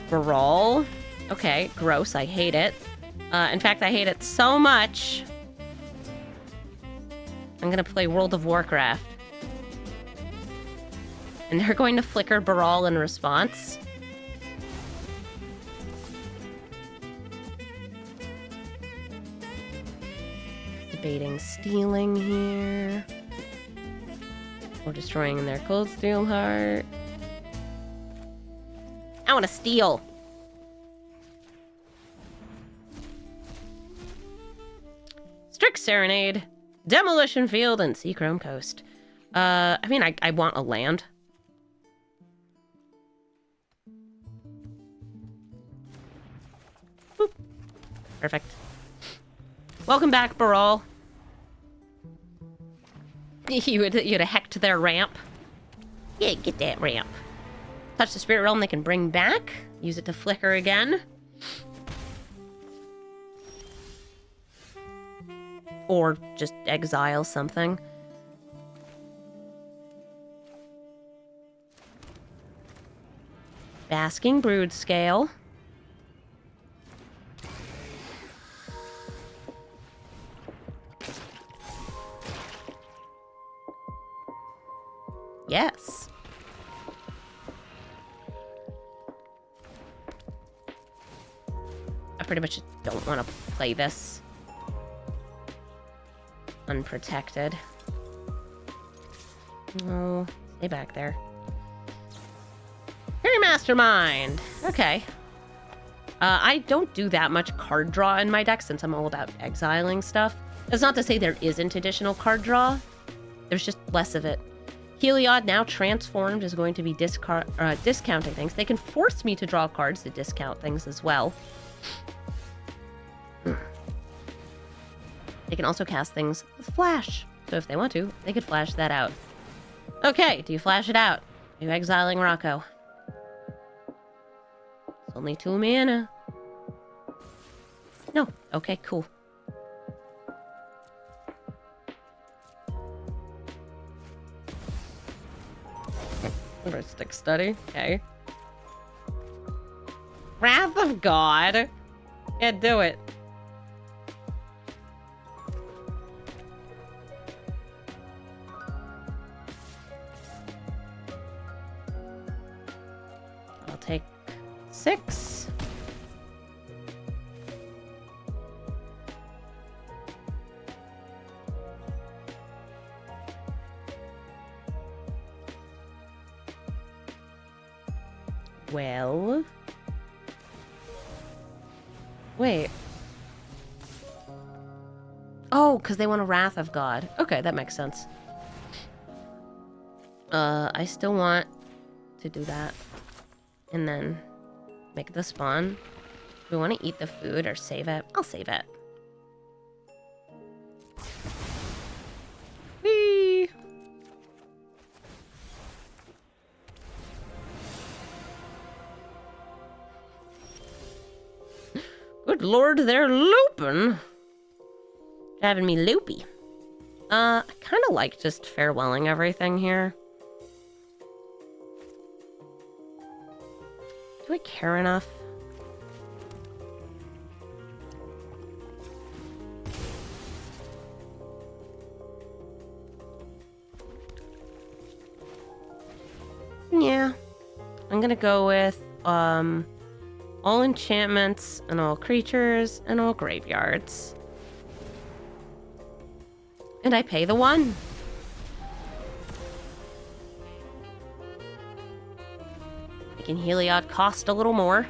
Brawl. Okay, gross. I hate it. In fact, I hate it so much. I'm gonna play World of Warcraft. And they're going to flicker Brawl in response. Debating stealing here. Or destroying their Cold Steel Heart. I want to steal. Strict Serenade, Demolition Field, and Seachrome Coast. I mean, I want a land. Boop. Perfect. Welcome back, Brawl. You'd have hecked their ramp. Yeah, get that ramp. Touch the Spirit Realm they can bring back. Use it to flicker again. Or just exile something. Basking Brood Scale. Yes. I pretty much don't want to play this unprotected. No, stay back there. Fairy Mastermind. Okay. I don't do that much card draw in my deck since I'm all about exiling stuff. That's not to say there isn't additional card draw. There's just less of it. Heliod, now transformed, is going to be discounting things. They can force me to draw cards to discount things as well. They can also cast things with Flash. So if they want to, they could flash that out. Okay, do you flash it out? Are you exiling Rocco? It's only 2 mana. No. Okay, cool. Stick Study. Okay. Wrath of God. Can't do it. I'll take 6. Well... Wait. Oh, because they want a Wrath of God. Okay, that makes sense. I still want to do that. And then make the spawn. Do we want to eat the food or save it? I'll save it. Whee! Good lord, they're looping. Driving me loopy. I kind of like just farewelling everything here. Do I care enough? Yeah. I'm gonna go with, all enchantments and all creatures and all graveyards. And I pay the 1. Making Heliod cost a little more.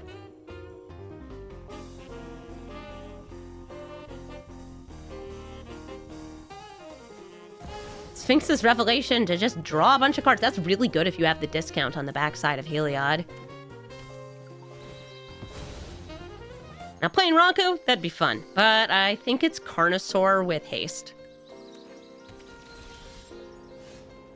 Sphinx's Revelation to just draw a bunch of cards. That's really good if you have the discount on the backside of Heliod. Now playing Rocco, that'd be fun. But I think it's Carnosaur with haste.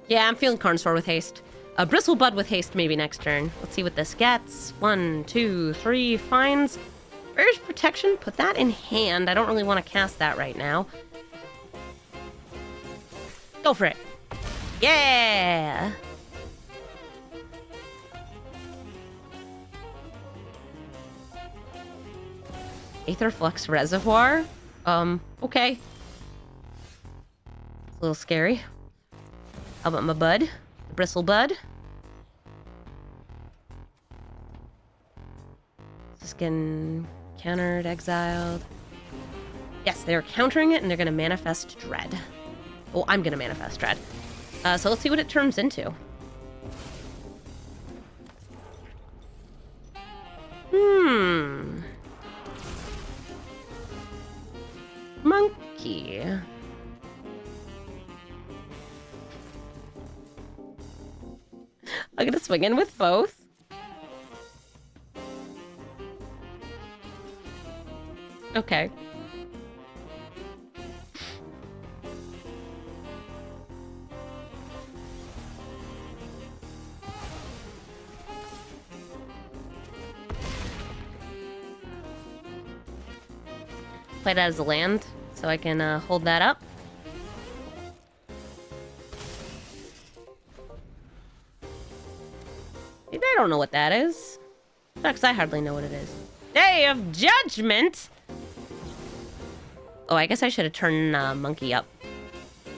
Yeah, I'm feeling Carnosaur with haste. Bristlebud with haste maybe next turn. Let's see what this gets. 1, 2, 3 finds. Barrier's Protection, put that in hand. I don't really want to cast that right now. Go for it. Yeah! Aetherflux Reservoir? Okay. It's a little scary. How about my bud? The Bristlebud? Just getting countered, exiled. Yes, they're countering it and they're gonna manifest Dread. Oh, I'm gonna manifest Dread. So let's see what it turns into. Monkey. I'm gonna swing in with both. Okay. Play that as a land, so I can hold that up. Maybe I don't know what that is. Because I hardly know what it is. Day of Judgment! Oh, I guess I should have turned Monkey up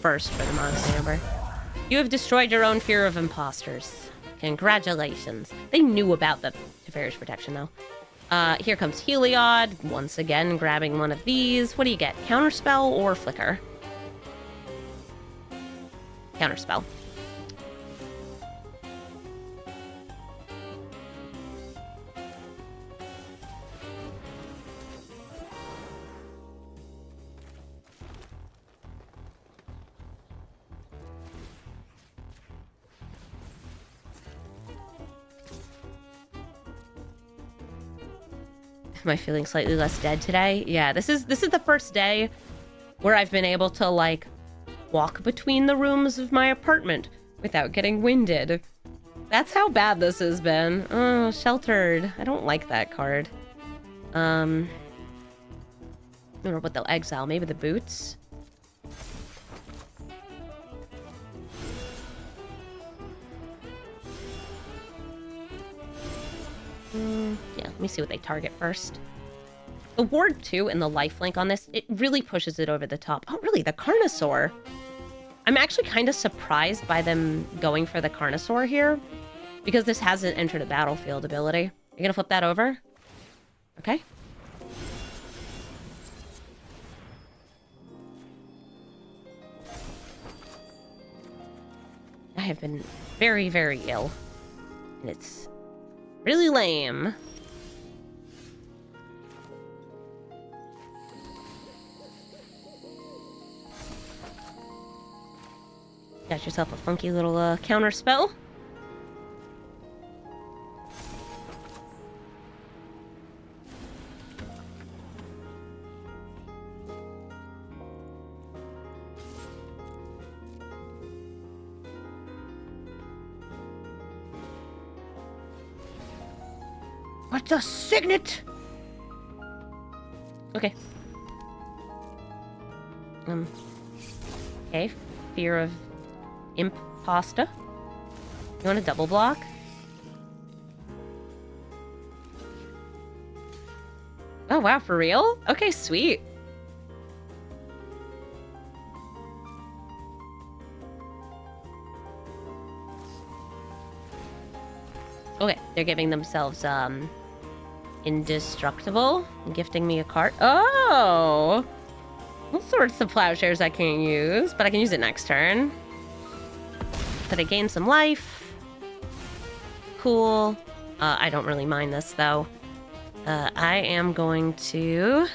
first for the Mox Amber. You have destroyed your own fear of imposters. Congratulations. They knew about the Teferi's Protection, though. Here comes Heliod, once again grabbing one of these. What do you get? Counterspell or Flicker? Counterspell. Am I feeling slightly less dead today? Yeah, this is the first day where I've been able to, like, walk between the rooms of my apartment without getting winded. That's how bad this has been. Oh, Sheltered. I don't like that card. I don't know what they'll exile. Maybe the boots? Yeah, let me see what they target first. The Ward 2 and the lifelink on this, it really pushes it over the top. Oh, really? The Carnosaur? I'm actually kind of surprised by them going for the Carnosaur here, because this has an enter the battlefield ability. You're gonna flip that over? Okay. I have been very, very ill. And it's really lame. Got yourself a funky little counter spell. What's a signet? Okay. Okay. Fear of Imposta. You want a double block? Oh, wow, for real? Okay, sweet. Okay, they're giving themselves, indestructible, and gifting me a card. Oh! All sorts of plowshares I can't use, but I can use it next turn. But I gain some life. Cool. I don't really mind this, though. I am going to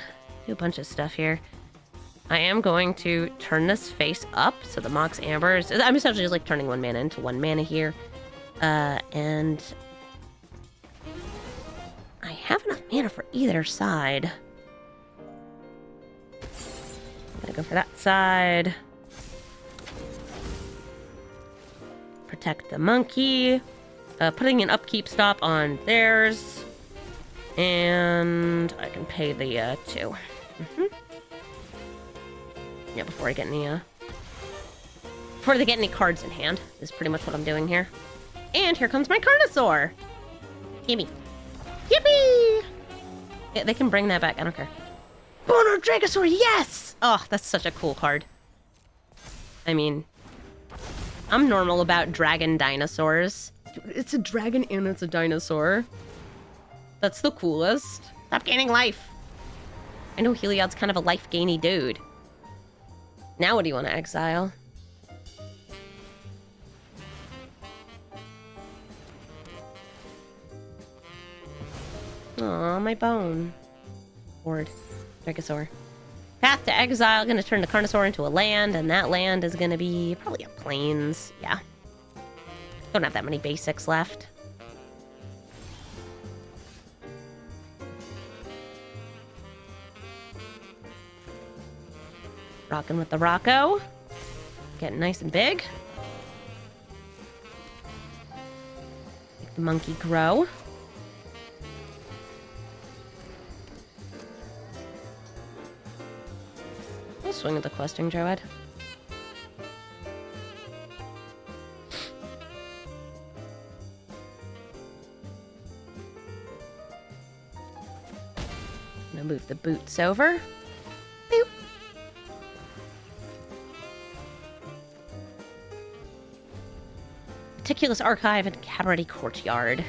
do a bunch of stuff here. I am going to turn this face up, so the Mox Amber is... I'm essentially just, like, turning 1 mana into 1 mana here. And... I have enough mana for either side. I'm gonna go for that side. protect the monkey. Putting an upkeep stop on theirs. And I can pay the 2. Yeah, before they get any cards in hand is pretty much what I'm doing here. And here comes my Carnosaur. Gimme. Yippee! Yeah, they can bring that back. I don't care. Boner Dragosaur, yes! Oh, that's such a cool card. I mean, I'm normal about dragon dinosaurs. It's a dragon and it's a dinosaur. That's the coolest. Stop gaining life. I know Heliod's kind of a life-gainy dude. Now what do you want to exile? Aw, my bone. Board. Dragosaur. Path to exile, gonna turn the Carnosaur into a land, and that land is gonna be probably a plains. Yeah. Don't have that many basics left. Rocking with the Rocco. Getting nice and big. Make the monkey grow. I'll swing at the questing druid. Gonna move the boots over. Boop. Meticulous Archive and Cabaret Courtyard.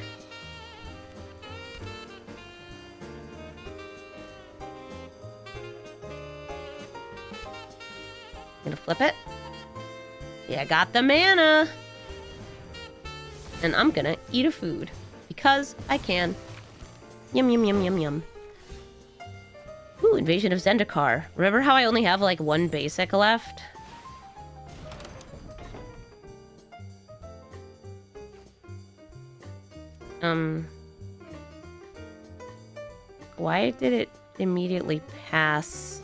Gonna flip it. Yeah, got the mana. And I'm gonna eat a food. Because I can. Yum, yum, yum, yum, yum. Ooh, Invasion of Zendikar. Remember how I only have like 1 basic left? Why did it immediately pass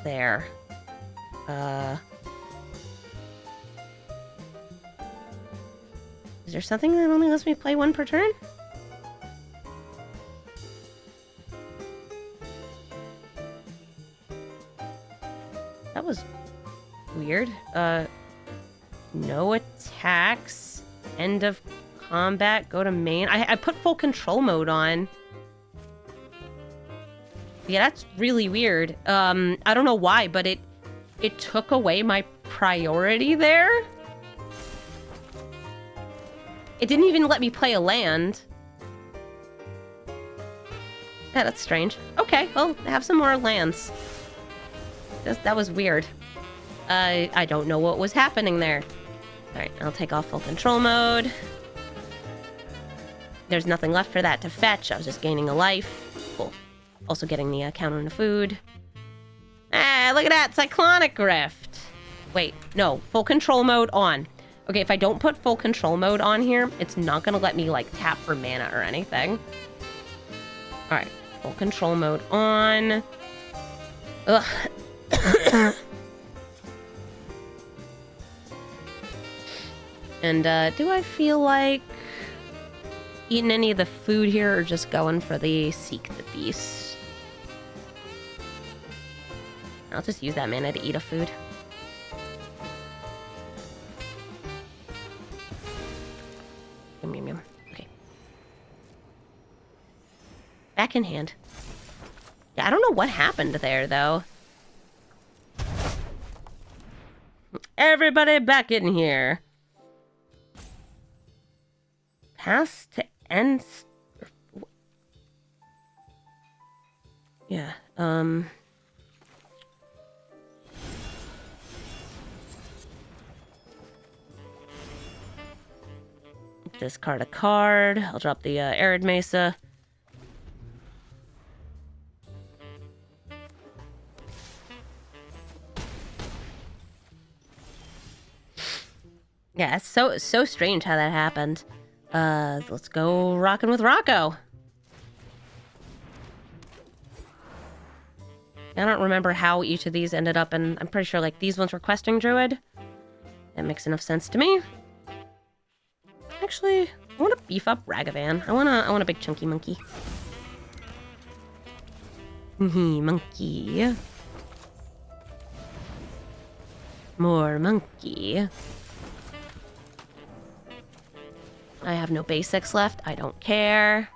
there? Is there something that only lets me play 1 per turn? That was weird. No attacks. End of combat. Go to main. I put full control mode on. Yeah, that's really weird. I don't know why, but it took away my priority there. It didn't even let me play a land. Yeah, that's strange. Okay, well, have some more lands. That was weird. I don't know what was happening there. Alright, I'll take off full control mode. There's nothing left for that to fetch. I was just gaining a life. Cool. Also getting the counter on the food. Ah, look at that! Cyclonic Rift! Wait, no. Full control mode on. Okay, if I don't put full control mode on here, it's not gonna let me, like, tap for mana or anything. Alright, full control mode on. Ugh. And, do I feel like eating any of the food here or just going for the Seek the Beast? I'll just use that mana to eat a food. Yum, yum, yum. Okay. Back in hand. Yeah, I don't know what happened there, though. Everybody back in here. Pass to end. Yeah, discard a card. I'll drop the Arid Mesa. Yeah, it's so strange how that happened. Let's go rocking with Rocco. I don't remember how each of these ended up, and I'm pretty sure like these ones were questing druid. That makes enough sense to me. Actually, I want to beef up Ragavan. I want a big chunky monkey. Monkey. More monkey. I have no basics left. I don't care.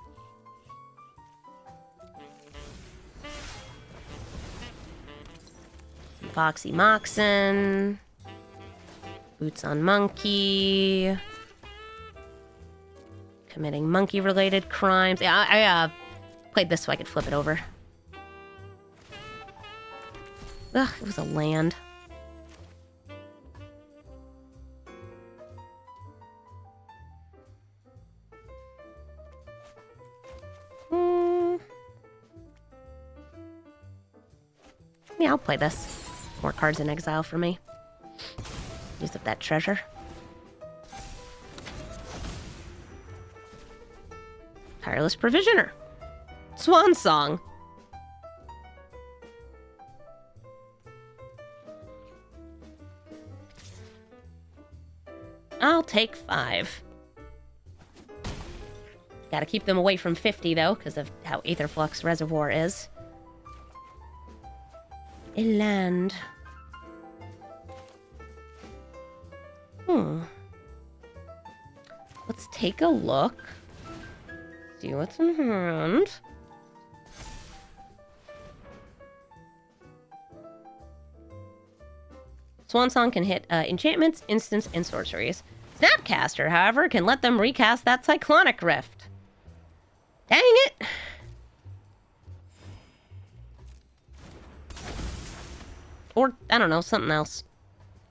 Foxy Moxen. Boots on monkey. Committing monkey-related crimes. Yeah, I played this so I could flip it over. Ugh, it was a land. Yeah, I'll play this. More cards in exile for me. Use up that treasure. Tireless Provisioner. Swan Song. I'll take 5. Gotta keep them away from 50, though, because of how Aetherflux Reservoir is. A land. Let's take a look. See what's in hand. Swansong can hit enchantments, instants, and sorceries. Snapcaster, however, can let them recast that Cyclonic Rift. Dang it! Or, I don't know, something else.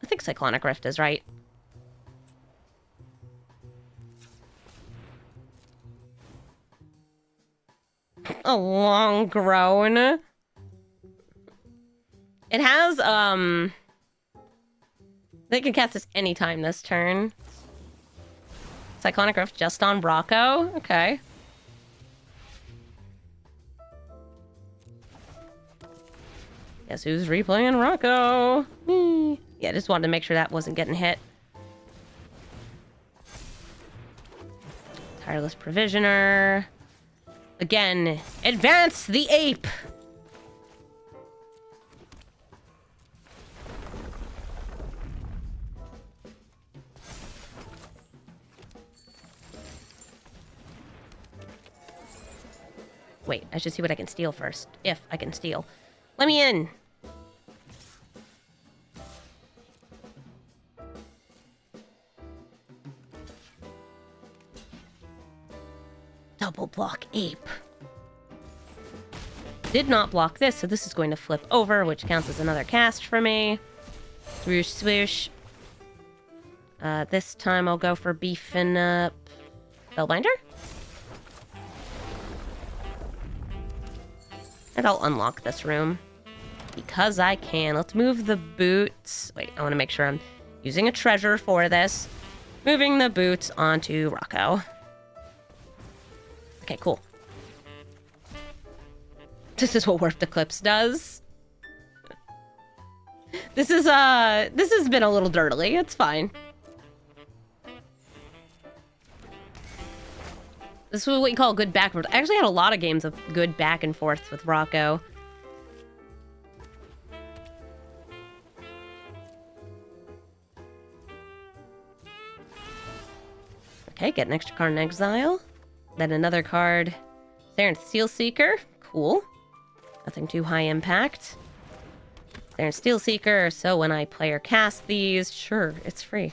I think Cyclonic Rift is right. A long groan. It has, they can cast this anytime this turn. Cyclonic Rift just on Rocco? Okay. Guess who's replaying Rocco? Me. Yeah, just wanted to make sure that wasn't getting hit. Tireless Provisioner. Again, advance the ape! Wait, I should see what I can steal first. If I can steal. Let me in! Double block ape. Did not block this, so this is going to flip over, which counts as another cast for me. Swoosh, swoosh. This time I'll go for beefing up Spellbinder. And I'll unlock this room. Because I can. Let's move the boots. Wait, I want to make sure I'm using a treasure for this. Moving the boots onto Rocco. Okay, cool. This is what Warped Eclipse does. This has been a little dirtily. It's fine. This is what we call good back and forth. I actually had a lot of games of good back and forth with Rocco. Okay, get an extra card in exile. Then another card. Theron's Steel Seeker. Cool. Nothing too high impact. Theron's Steel Seeker, so when I play or cast these, sure, it's free.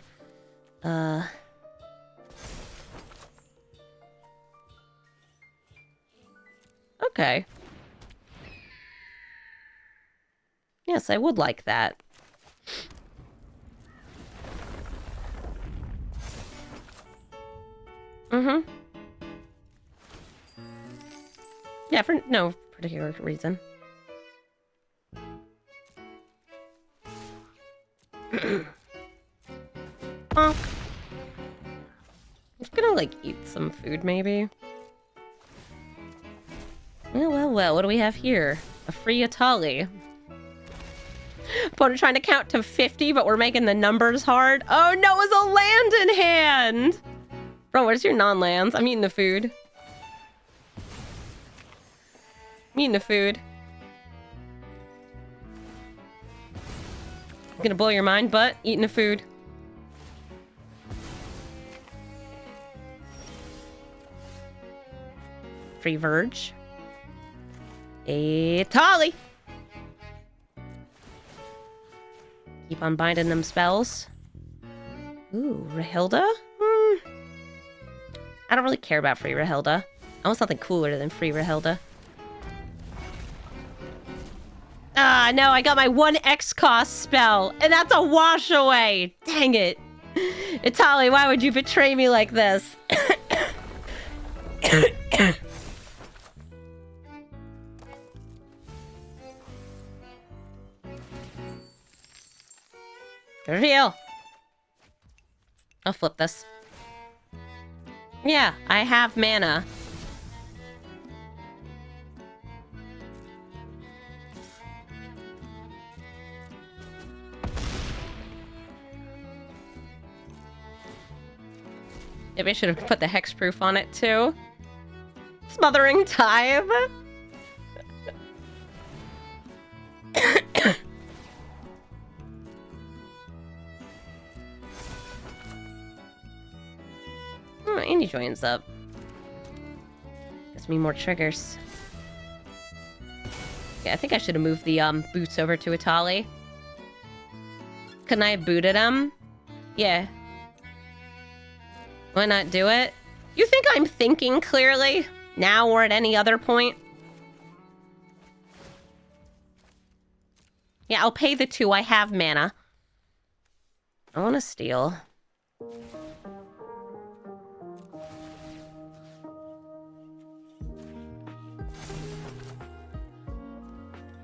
Okay. Yes, I would like that. Mm-hmm. Yeah, for no particular reason. I'm just gonna, like, eat some food, maybe. Well, well, well, what do we have here? A free Atali. Opponent trying to count to 50, but we're making the numbers hard. Oh no, it's a land in hand! Bro, where's your non-lands? I'm eating the food. I'm eating the food. I'm gonna blow your mind, but eating the food. Free Verge. A Tolly. Keep on binding them spells. Ooh, Rahilda? I don't really care about free Rahilda. I want something cooler than free Rahilda. Ah, no, I got my 1x cost spell, and that's a wash away. Dang it. Itali, why would you betray me like this? Reveal. I'll flip this. Yeah, I have mana. Maybe I should have put the hexproof on it too. Smothering Tithe. Oh, Andy joins up. Gives me more triggers. Okay, I think I should have moved the boots over to Itali. Couldn't I have booted him? Yeah. Why not do it? You think I'm thinking clearly? Now or at any other point? Yeah, I'll pay the 2. I have mana. I want to steal.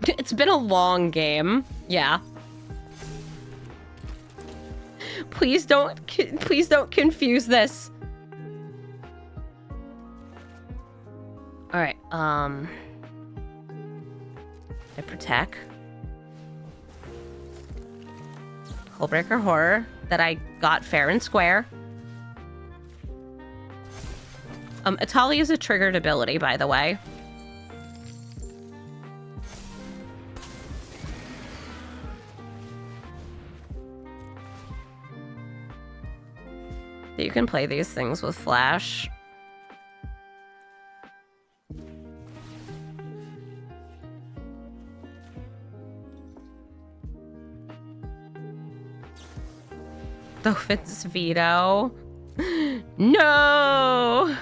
It's been a long game. Yeah. Please don't confuse this. All right. I protect. Hullbreaker Horror that I got fair and square. Itali is a triggered ability, by the way. You can play these things with Flash. Dolphin's Veto. No!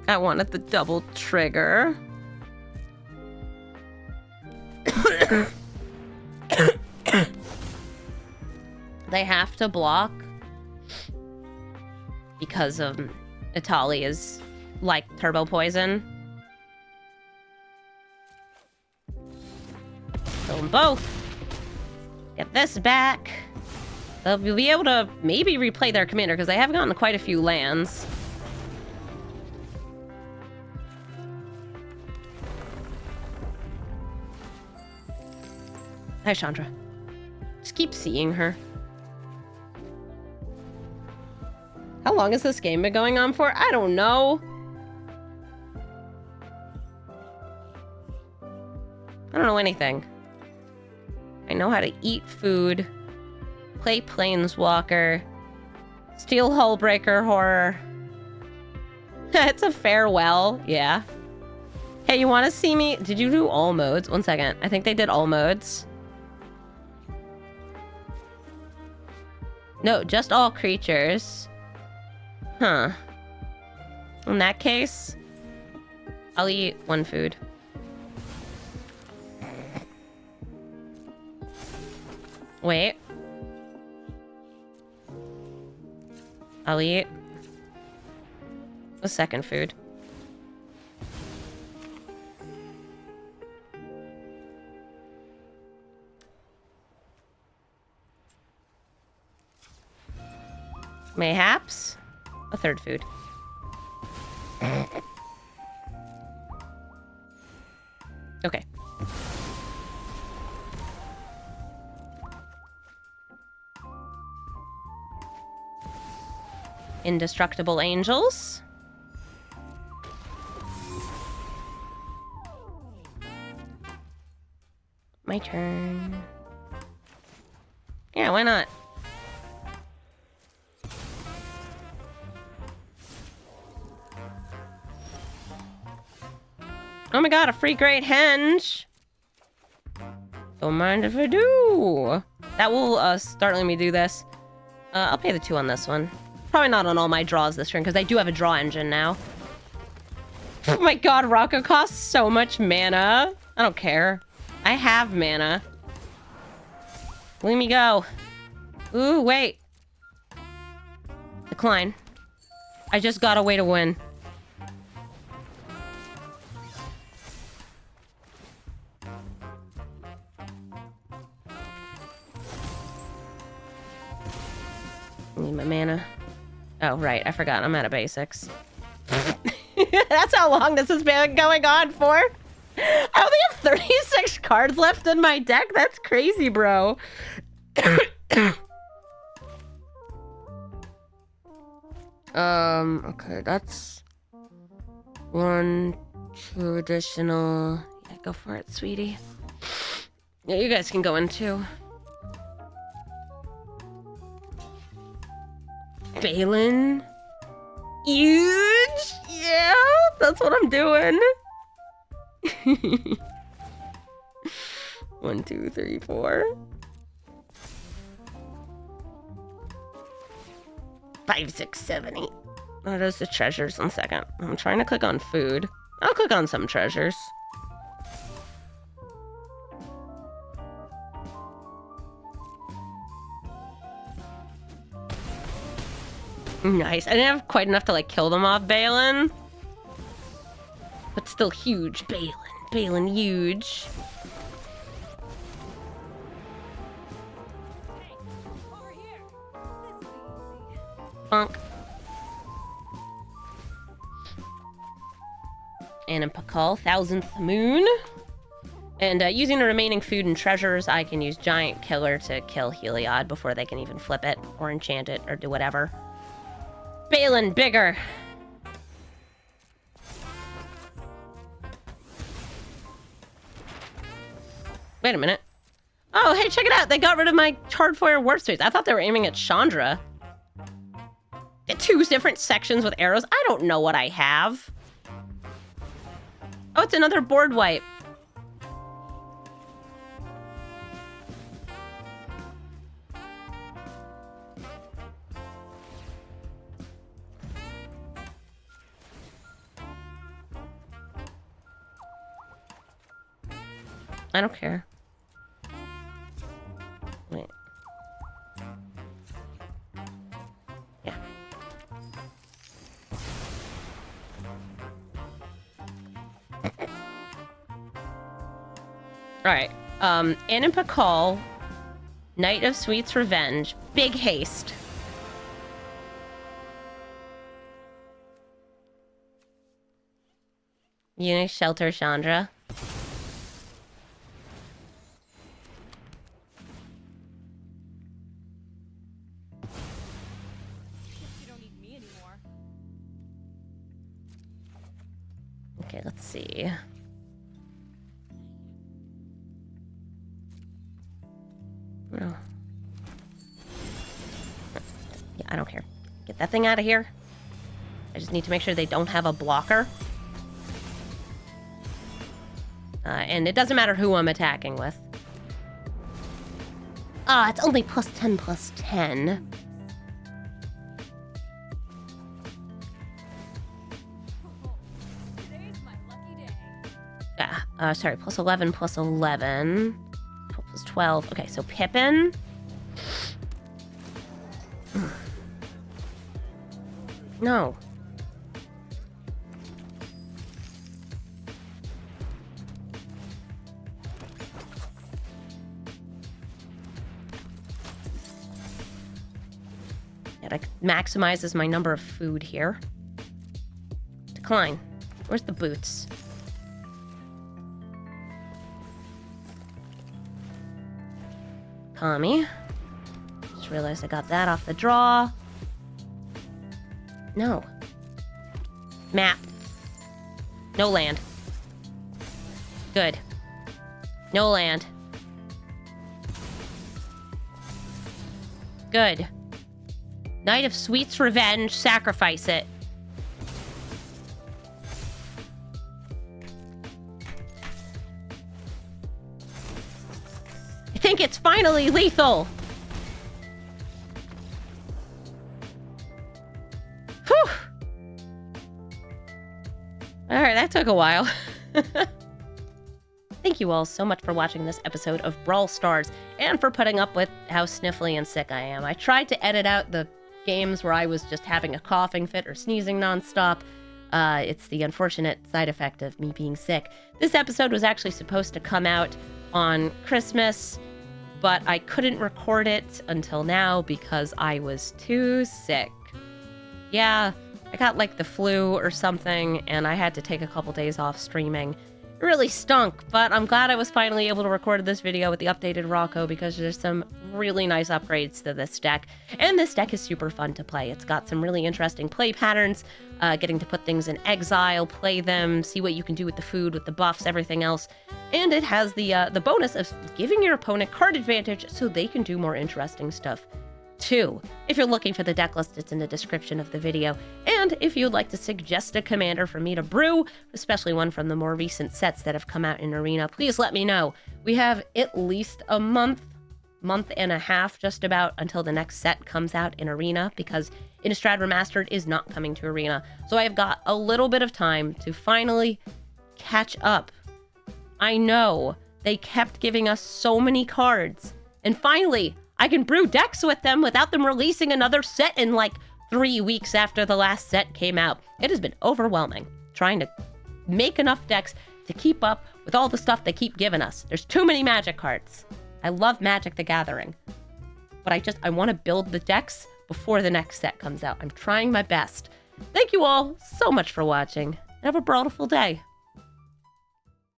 I wanted the double trigger. They have to block because Itali is like turbo poison. Kill them both. Get this back. They'll be able to maybe replay their commander because they have gotten quite a few lands. Hi, Chandra. Just keep seeing her. How long has this game been going on for? I don't know. I don't know anything. I know how to eat food, play Planeswalker, steal Hullbreaker Horror. It's a farewell, yeah. Hey, you want to see me? Did you do all modes? 1 second. I think they did all modes. No, just all creatures. Huh. In that case, I'll eat 1 food. Wait. I'll eat a 2nd food. Mayhaps a third food. Okay. Indestructible angels. My turn. Yeah, why not? Oh my god, a free great henge. Don't mind if I do. That will start letting me do this. I'll pay the 2 on this one. Probably not on all my draws this turn, because I do have a draw engine now. Oh my god, Rocco costs so much mana. I don't care. I have mana. Let me go. Ooh, wait. Decline. I just got a way to win. Need my mana. Oh, right. I forgot. I'm out of basics. That's how long this has been going on for. I only have 36 cards left in my deck. That's crazy, bro. Okay, that's 1, 2 additional. Yeah, go for it, sweetie. Yeah, you guys can go in too. Balin. Huge. Yeah, that's what I'm doing. 1, 2, 3, 4. 5, 6, 7, 8. Oh, there's the treasures. 1 second. I'm trying to click on food. I'll click on some treasures. Nice. I didn't have quite enough to like kill them off, Balin. But still huge, Balin. Balin huge. Over here. This will be easy. Bonk. And Pakal, 1000th Moon. And using the remaining food and treasures, I can use Giant Killer to kill Heliod before they can even flip it or enchant it or do whatever. Balin, bigger. Wait a minute. Oh, hey, check it out. They got rid of my Hardfire Warp Space. I thought they were aiming at Chandra. 2 different sections with arrows. I don't know what I have. Oh, it's another board wipe. I don't care. Wait. Yeah. Alright. Anna Pakal, Knight of Sweet's Revenge, Big Haste. Unix Shelter Chandra. You don't need me anymore. Okay, let's see. No. Yeah, I don't care. Get that thing out of here. I just need to make sure they don't have a blocker. And it doesn't matter who I'm attacking with. Ah, it's only +10 +10. Today's my lucky day. Yeah, sorry, +11 +11. 12 +12. Okay, so Pippin. No. It maximizes my number of food here. Decline. Where's the boots? Kami. Just realized I got that off the draw. No. Map. No land. Good. No land. Good. Knight of Sweet's Revenge. Sacrifice it. I think it's finally lethal. Whew. Alright, that took a while. Thank you all so much for watching this episode of Brawl Stars and for putting up with how sniffly and sick I am. I tried to edit out the games where I was just having a coughing fit or sneezing nonstop. It's the unfortunate side effect of me being sick. This episode was actually supposed to come out on Christmas, but I couldn't record it until now because I was too sick. Yeah, I got like the flu or something, and I had to take a couple days off streaming. It really stunk, but I'm glad I was finally able to record this video with the updated Rocco because there's some really nice upgrades to this deck. And this deck is super fun to play. It's got some really interesting play patterns, getting to put things in exile, play them, see what you can do with the food, with the buffs, everything else. And it has the bonus of giving your opponent card advantage so they can do more interesting stuff too. If you're looking for the deck list, it's in the description of the video. And if you'd like to suggest a commander for me to brew, especially one from the more recent sets that have come out in Arena, please let me know. We have at least a month and a half just about until the next set comes out in Arena, because Innistrad Remastered is not coming to Arena. So I've got a little bit of time to finally catch up. I know they kept giving us so many cards, and finally I can brew decks with them without them releasing another set in like 3 weeks after the last set came out. It has been overwhelming trying to make enough decks to keep up with all the stuff they keep giving us. There's too many Magic cards. I love Magic the Gathering, but I want to build the decks before the next set comes out. I'm trying my best. Thank you all so much for watching, and have a brawlful day.